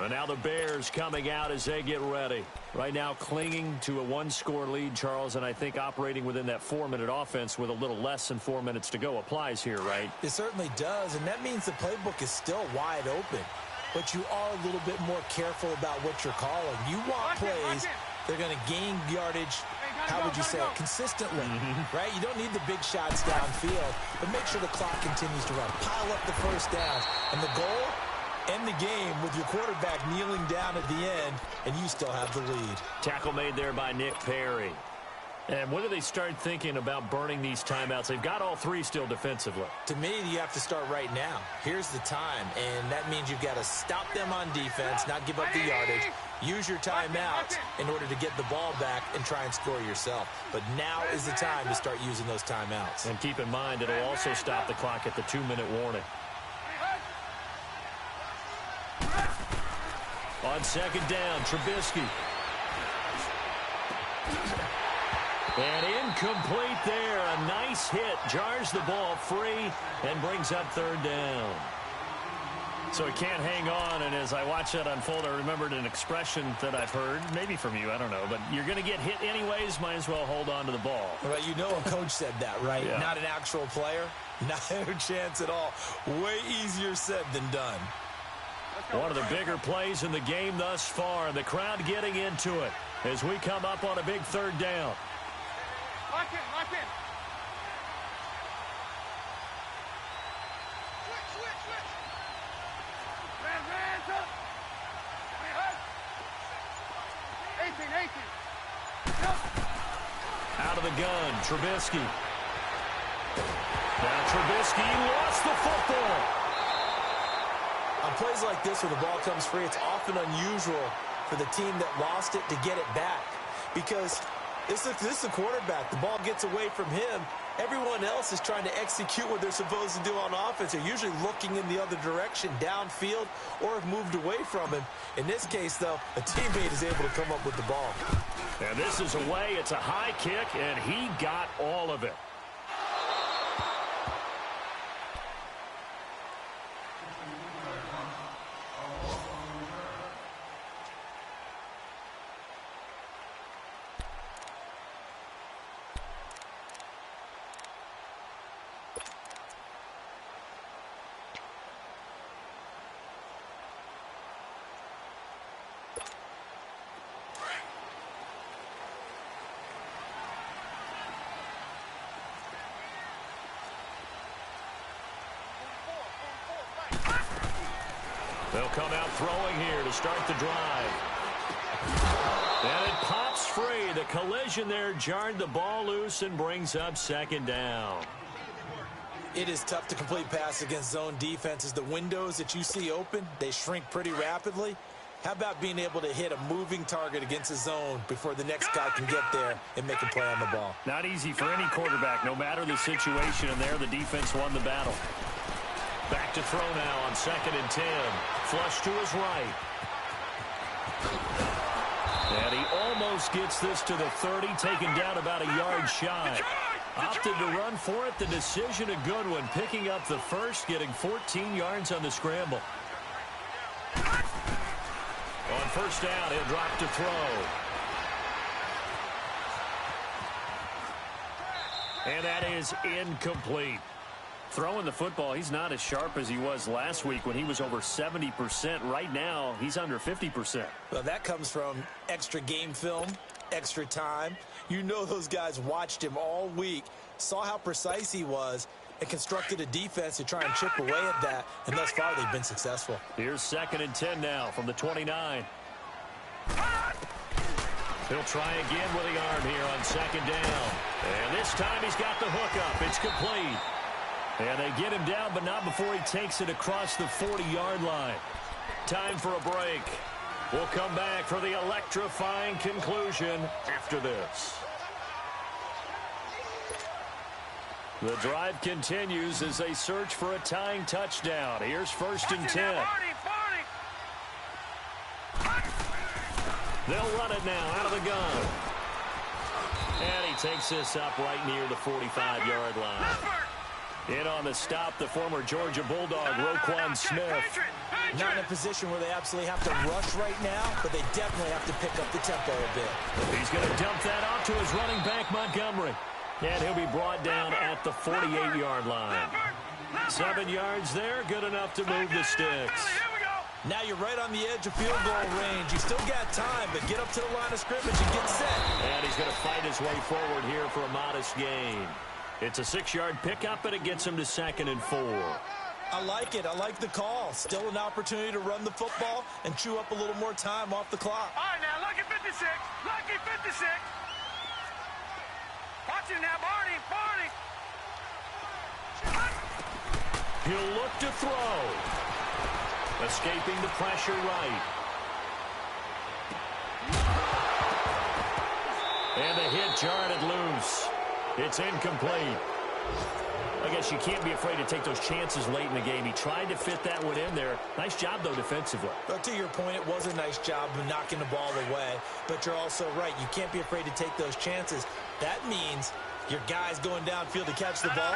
And now the Bears coming out as they get ready. Right now clinging to a 1-score lead, Charles, and I think operating within that 4-minute offense with a little less than 4 minutes to go applies here, right? It certainly does, and that means the playbook is still wide open. But you are a little bit more careful about what you're calling. You want plays that are going to gain yardage, how would you say it, consistently, right? You don't need the big shots downfield, but make sure the clock continues to run. Pile up the first downs, and the goal, end the game with your quarterback kneeling down at the end, and you still have the lead. Tackle made there by Nick Perry. And when do they start thinking about burning these timeouts? They've got all 3 still defensively. To me, you have to start right now. Here's the time, and that means you've got to stop them on defense, not give up the yardage, use your timeouts in order to get the ball back and try and score yourself. But now is the time to start using those timeouts. And keep in mind, it'll also stop the clock at the 2-minute warning. On 2nd down, Trubisky. And incomplete there. A nice hit. Jars the ball free and brings up 3rd down. So he can't hang on, and as I watch that unfold, I remembered an expression that I've heard, maybe from you, I don't know, but you're going to get hit anyways, might as well hold on to the ball. Well, you know a coach said that, right? Yeah. Not an actual player. Not a chance at all. Way easier said than done. One of the bigger plays in the game thus far, and the crowd getting into it as we come up on a big 3rd down. Lock in, lock in. Switch. Hands up. 18. Jump. Out of the gun, Trubisky. Now Trubisky lost the football. On plays like this where the ball comes free, it's often unusual for the team that lost it to get it back. Because this is the quarterback. The ball gets away from him. Everyone else is trying to execute what they're supposed to do on offense. They're usually looking in the other direction, downfield, or have moved away from him. In this case, though, a teammate is able to come up with the ball. And this is away. It's a high kick, and he got all of it. They'll come out throwing here to start the drive. And it pops free. The collision there jarred the ball loose and brings up 2nd down. It is tough to complete pass against zone defenses. The windows that you see open, they shrink pretty rapidly. How about being able to hit a moving target against a zone before the next guy can get there and make a play on the ball? Not easy for any quarterback, no matter the situation. And there, the defense won the battle. Back to throw now on 2nd and 10. Flush to his right. And he almost gets this to the 30, taken down about a yard shy. Opted to run for it. The decision a good one. Picking up the first, getting 14 yards on the scramble. On first down, he'll drop to throw. And that is incomplete. Throwing the football, he's not as sharp as he was last week when he was over 70%. Right now, he's under 50%. Well, that comes from extra game film, extra time. You know those guys watched him all week, saw how precise he was, and constructed a defense to try and chip away at that. And thus far, they've been successful. Here's 2nd and 10 now from the 29. He'll try again with the arm here on 2nd down. And this time he's got the hook up. It's complete. And they get him down, but not before he takes it across the 40-yard line. Time for a break. We'll come back for the electrifying conclusion after this. The drive continues as they search for a tying touchdown. Here's 1st and 10. They'll run it now out of the gun. And he takes this up right near the 45-yard line. In on the stop, the former Georgia Bulldog, Roquan Smith. Not in a position where they absolutely have to rush right now, but they definitely have to pick up the tempo a bit. He's going to dump that off to his running back, Montgomery. And he'll be brought down at the 48-yard line. 7 yards there, good enough to move the sticks. Now you're right on the edge of field goal range. You still got time, but get up to the line of scrimmage and get set. And he's going to fight his way forward here for a modest gain. It's a 6-yard pickup, and it gets him to 2nd and 4. I like it. I like the call. Still an opportunity to run the football and chew up a little more time off the clock. All right, now, lucky 56. Lucky 56. Watch him now, Barney. Barney. He'll look to throw. Escaping the pressure right. And the hit jarred it loose. It's incomplete. I guess you can't be afraid to take those chances late in the game. He tried to fit that one in there. Nice job, though, defensively. But to your point, it was a nice job of knocking the ball away. But you're also right. You can't be afraid to take those chances. That means your guys going downfield to catch the ball,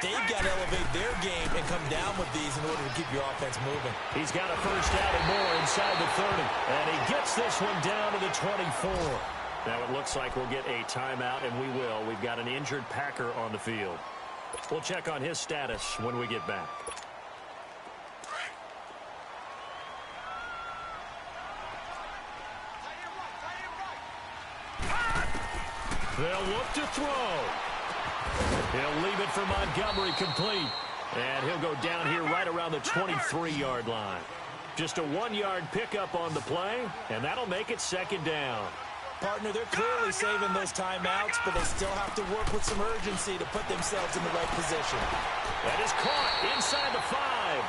they've got to elevate their game and come down with these in order to keep your offense moving. He's got a first down and more inside the 30. And he gets this one down to the 24. Now it looks like we'll get a timeout, and we will. We've got an injured Packer on the field. We'll check on his status when we get back. They'll look to throw. He'll leave it for Montgomery complete. And he'll go down here right around the 23-yard line. Just a 1-yard pickup on the play, and that'll make it 2nd down. Partner, they're clearly saving those timeouts, but they still have to work with some urgency to put themselves in the right position. That is caught inside the 5.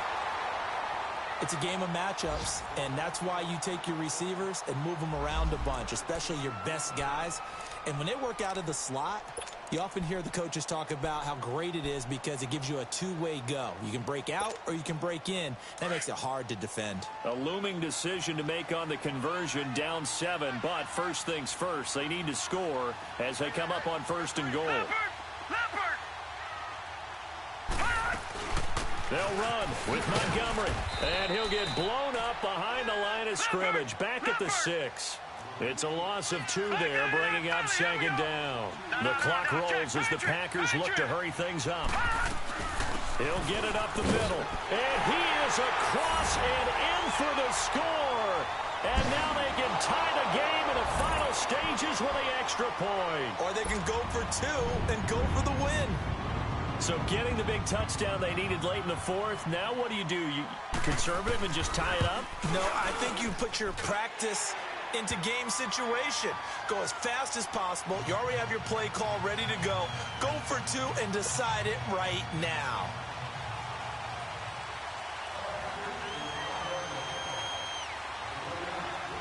It's a game of matchups, and that's why you take your receivers and move them around a bunch, especially your best guys. And when they work out of the slot, you often hear the coaches talk about how great it is because it gives you a two-way go. You can break out or you can break in. That makes it hard to defend. A looming decision to make on the conversion, down 7. But first things first, they need to score as they come up on 1st and goal. They'll run with Montgomery. And he'll get blown up behind the line of scrimmage. Back at the 6. It's a loss of 2 there, bringing up 2nd down. The clock rolls as the Packers look to hurry things up. He'll get it up the middle. And he is across and in for the score. And now they can tie the game in the final stages with the extra point. Or they can go for 2 and go for the win. So getting the big touchdown they needed late in the 4th. Now what do? You conservative and just tie it up? No, I think you put your practice into game situation. Go as fast as possible. You already have your play call ready to go. Go for 2 and decide it right now.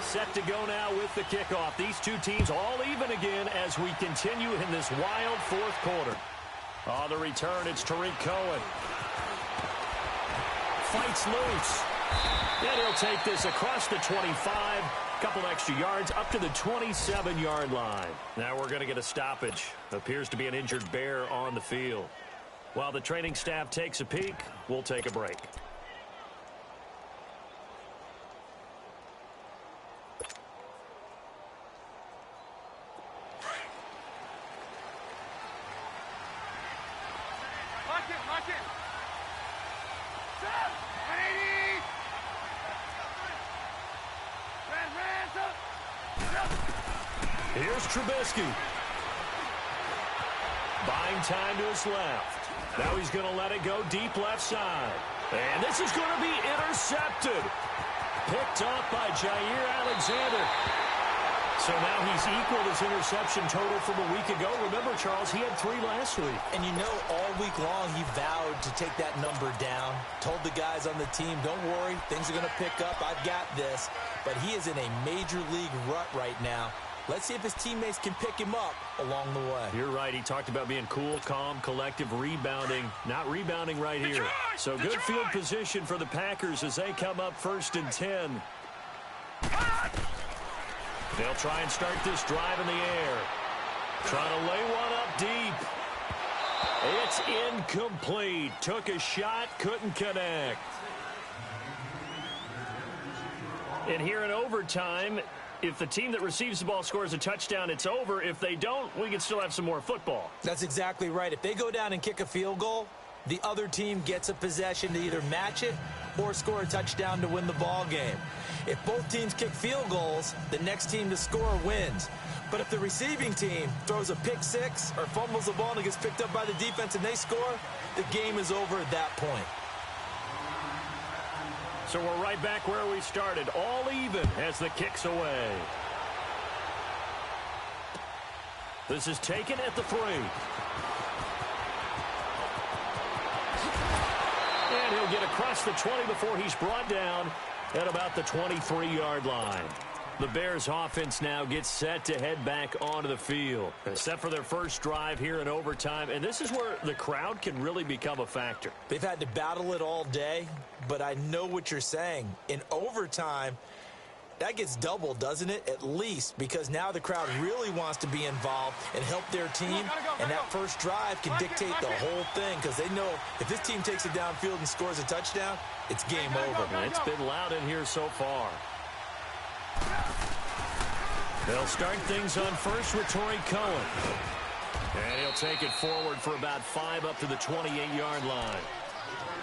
Set to go now with the kickoff. These two teams all even again as we continue in this wild 4th quarter. On the return, it's Tariq Cohen. Fights loose. And he'll take this across the 25, couple extra yards up to the 27-yard line. Now we're going to get a stoppage. Appears to be an injured Bear on the field. While the training staff takes a peek, we'll take a break. Here's Trubisky. Buying time to his left. Now he's going to let it go deep left side. And this is going to be intercepted. Picked off by Jair Alexander. So now he's equaled his interception total from a week ago. Remember, Charles, he had 3 last week. And you know, all week long he vowed to take that number down. Told the guys on the team, don't worry, things are going to pick up. I've got this. But he is in a major league rut right now. Let's see if his teammates can pick him up along the way. You're right. He talked about being cool, calm, collective, rebounding. Not rebounding right here. So good field position for the Packers as they come up 1st and 10. They'll try and start this drive in the air. Trying to lay one up deep. It's incomplete. Took a shot, couldn't connect. And here in overtime, if the team that receives the ball scores a touchdown, it's over. If they don't, we can still have some more football. That's exactly right. If they go down and kick a field goal, the other team gets a possession to either match it or score a touchdown to win the ball game. If both teams kick field goals, the next team to score wins. But if the receiving team throws a pick six or fumbles the ball and it gets picked up by the defense and they score, the game is over at that point. So we're right back where we started, all even as the kick's away. This is taken at the 3. And he'll get across the 20 before he's brought down at about the 23-yard line. The Bears offense now gets set to head back onto the field. Set for their first drive here in overtime, and this is where the crowd can really become a factor. They've had to battle it all day, but I know what you're saying. In overtime, that gets doubled, doesn't it? At least, because now the crowd really wants to be involved and help their team, and that first drive can dictate the whole thing because they know if this team takes it downfield and scores a touchdown, it's game over. And it's been loud in here so far. They'll start things on first with Torrey Cohen. And he'll take it forward for about 5 up to the 28-yard line.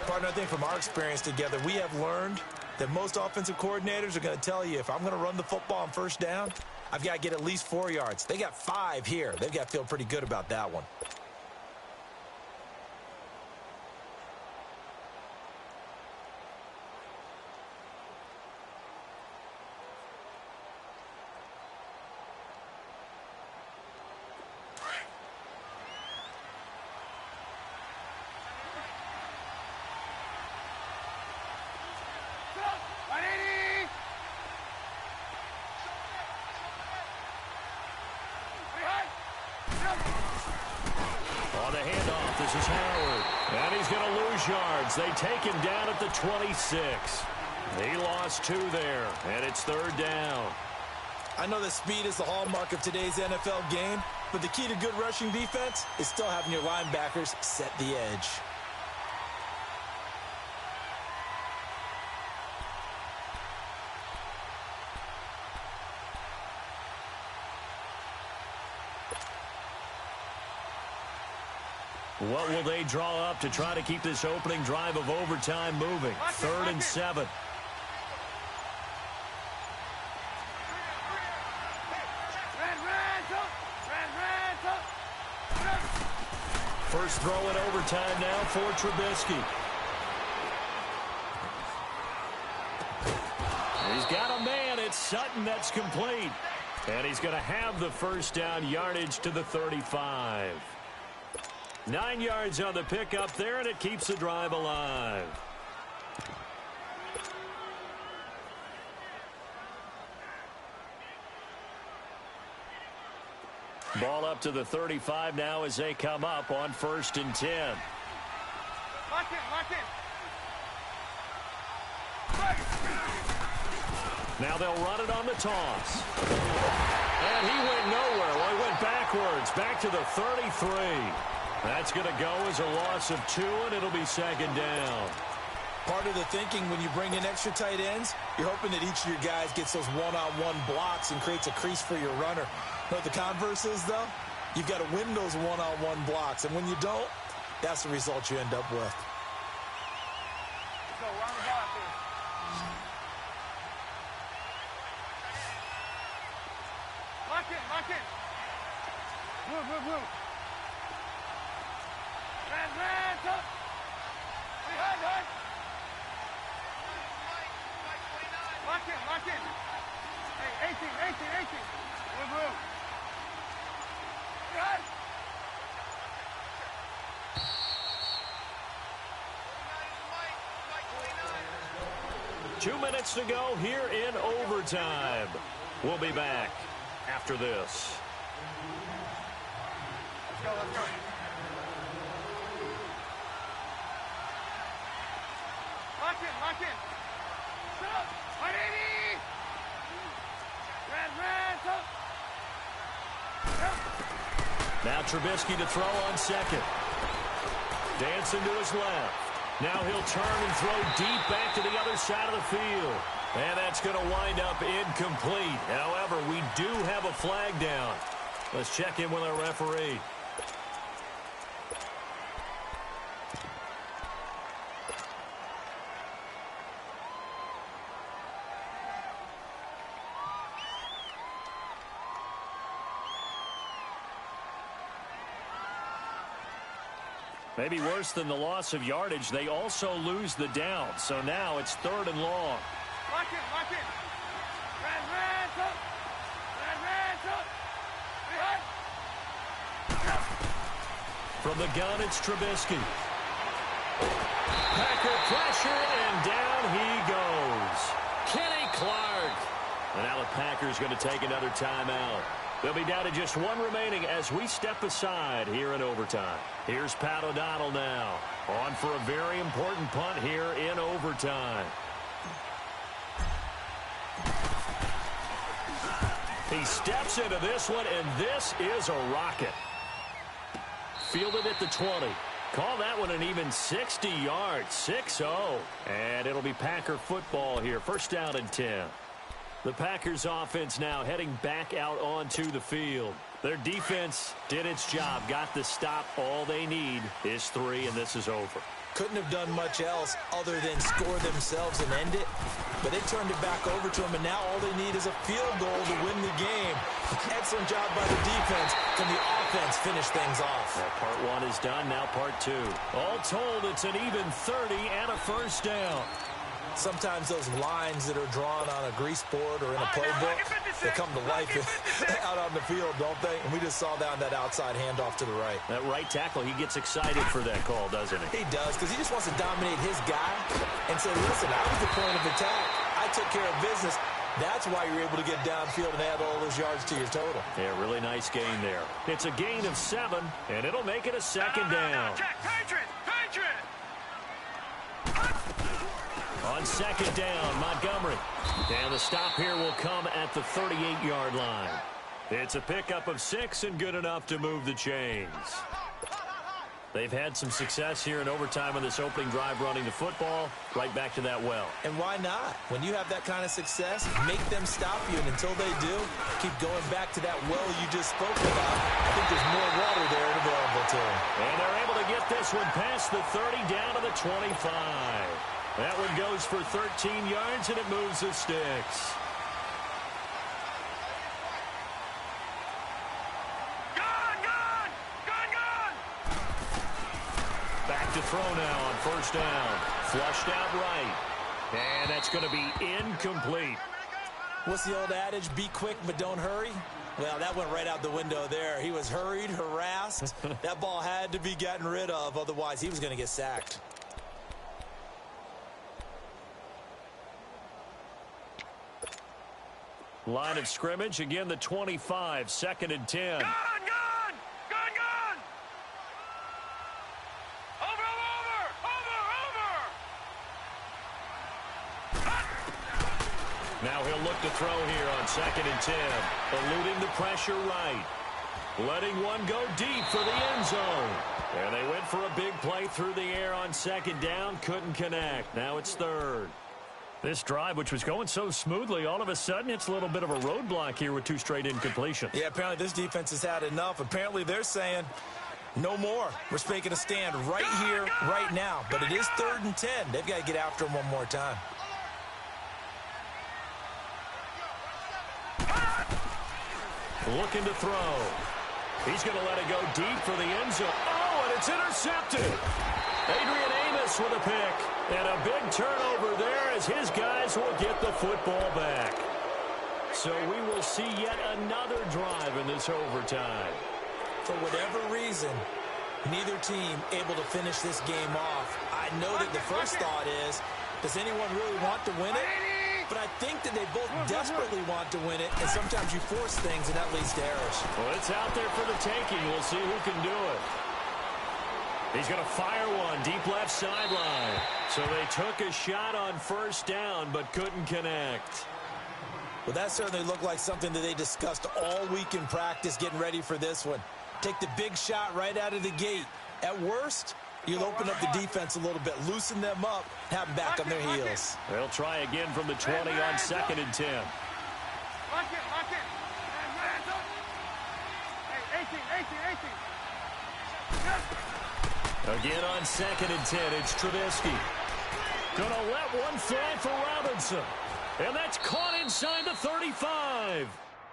Partner, I think from our experience together, we have learned that most offensive coordinators are going to tell you if I'm going to run the football on first down, I've got to get at least 4 yards. They got 5 here. They've got to feel pretty good about that one. On the handoff, this is Howard. And he's going to lose yards. They take him down at the 26. He lost 2 there, and it's 3rd down. I know that speed is the hallmark of today's NFL game, but the key to good rushing defense is still having your linebackers set the edge. What will they draw up to try to keep this opening drive of overtime moving? 3rd and 7. First throw in overtime now for Trubisky. He's got a man. It's Sutton that's complete. And he's going to have the first down yardage to the 35. 9 yards on the pickup there, and it keeps the drive alive. Ball up to the 35 now as they come up on 1st and 10. Lock it, lock it. Now they'll run it on the toss. And he went nowhere. Well, he went backwards, back to the 33. That's going to go as a loss of 2, and it'll be second down. Part of the thinking when you bring in extra tight ends, you're hoping that each of your guys gets those one-on-one blocks and creates a crease for your runner. You know what the converse is, though? You've got to win those one-on-one blocks, and when you don't, that's the result you end up with. Go, round the ball here. Lock in, lock in. Move, move, move. Ran, up. Behind, hard. Lock in. Hey, 18. Move, move. Behind. 2 minutes to go here in overtime. We'll be back after this. Let's go. Lock in. Stop. 180. Ran, up. Now Trubisky to throw on second. Dancing to his left. Now he'll turn and throw deep back to the other side of the field. And that's going to wind up incomplete. However, we do have a flag down. Let's check in with our referee. Maybe worse than the loss of yardage, they also lose the down. So now it's 3rd and long. Lock in. Ran, up. Behind. From the gun, it's Trubisky. Packer pressure, and down he goes. Kenny Clark. And now the Packers going to take another timeout. They'll be down to just 1 remaining as we step aside here in overtime. Here's Pat O'Donnell now, on for a very important punt here in overtime. He steps into this one, and this is a rocket. Fielded at the 20. Call that one an even 60 yards, 6-0. And it'll be Packer football here, 1st down and 10. The Packers offense now heading back out onto the field. Their defense did its job, got the stop. All they need is 3, and this is over. Couldn't have done much else other than score themselves and end it. But they turned it back over to them, and now all they need is a field goal to win the game. Excellent job by the defense. Can the offense finish things off? Well, part 1 is done, now part 2. All told, it's an even 30 and a 1st down. Sometimes those lines that are drawn on a grease board or in a playbook, they come to life out on the field, don't they? And we just saw down that outside handoff to the right. That right tackle, he gets excited for that call, doesn't he? He does, because he just wants to dominate his guy and say, listen, I was the point of attack. I took care of business. That's why you're able to get downfield and add all those yards to your total. Yeah, really nice gain there. It's a gain of 7, and it'll make it a 2nd down. Patriot! On 2nd down, Montgomery. And the stop here will come at the 38-yard line. It's a pickup of 6 and good enough to move the chains. They've had some success here in overtime in this opening drive running the football. Right back to that well. And why not? When you have that kind of success, make them stop you. And until they do, keep going back to that well you just spoke about. I think there's more water there available to them. And they're able to get this one past the 30 down to the 25. That one goes for 13 yards, and it moves the sticks. Back to throw now on 1st down. Flushed out right. And that's going to be incomplete. What's the old adage? Be quick, but don't hurry. Well, that went right out the window there. He was hurried, harassed. That ball had to be gotten rid of. Otherwise, he was going to get sacked. Line of scrimmage, again the 25, 2nd and 10. Gun! Over! Now he'll look to throw here on 2nd and 10. Eluding the pressure right. Letting one go deep for the end zone. And they went for a big play through the air on 2nd down. Couldn't connect. Now it's 3rd. This drive, which was going so smoothly, all of a sudden it's a little bit of a roadblock here with 2 straight incompletions. Yeah, apparently this defense has had enough. Apparently they're saying no more. We're making a stand right here, right now. But it is 3rd and 10. They've got to get after him one more time. Looking to throw. He's going to let it go deep for the end zone. Oh, and it's intercepted. Adrian Amos with a pick. And a big turnover there as his guys will get the football back. So we will see yet another drive in this overtime. For whatever reason, neither team able to finish this game off. I know that the first thought is, does anyone really want to win it? But I think that they both desperately want to win it, and sometimes you force things, and that leads to errors. Well, it's out there for the taking. We'll see who can do it. He's going to fire one deep left sideline. So they took a shot on 1st down, but couldn't connect. Well, that certainly looked like something that they discussed all week in practice getting ready for this one. Take the big shot right out of the gate. At worst, you'll open up the defense a little bit, loosen them up, have them back on their heels. They'll try again from the 20 on 2nd and 10. Lock it. Hey, 18. Again on 2nd and 10, it's Trubisky. Gonna let one fly for Robinson. And that's caught inside the 35.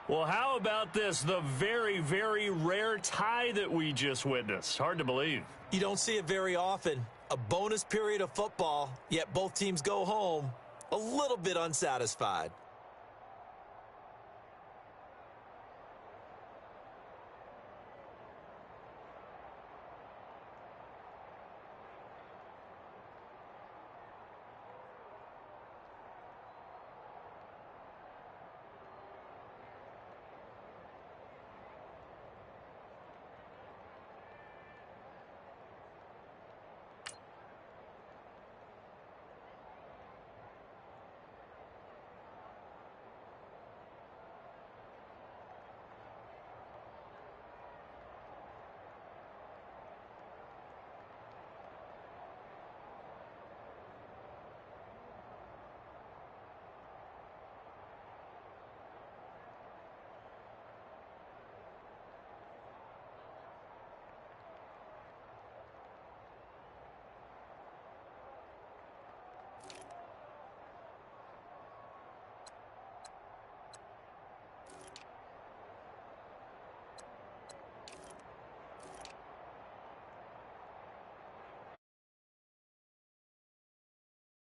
Well, how about this? The very, very rare tie that we just witnessed. Hard to believe. You don't see it very often. A bonus period of football, yet both teams go home a little bit unsatisfied.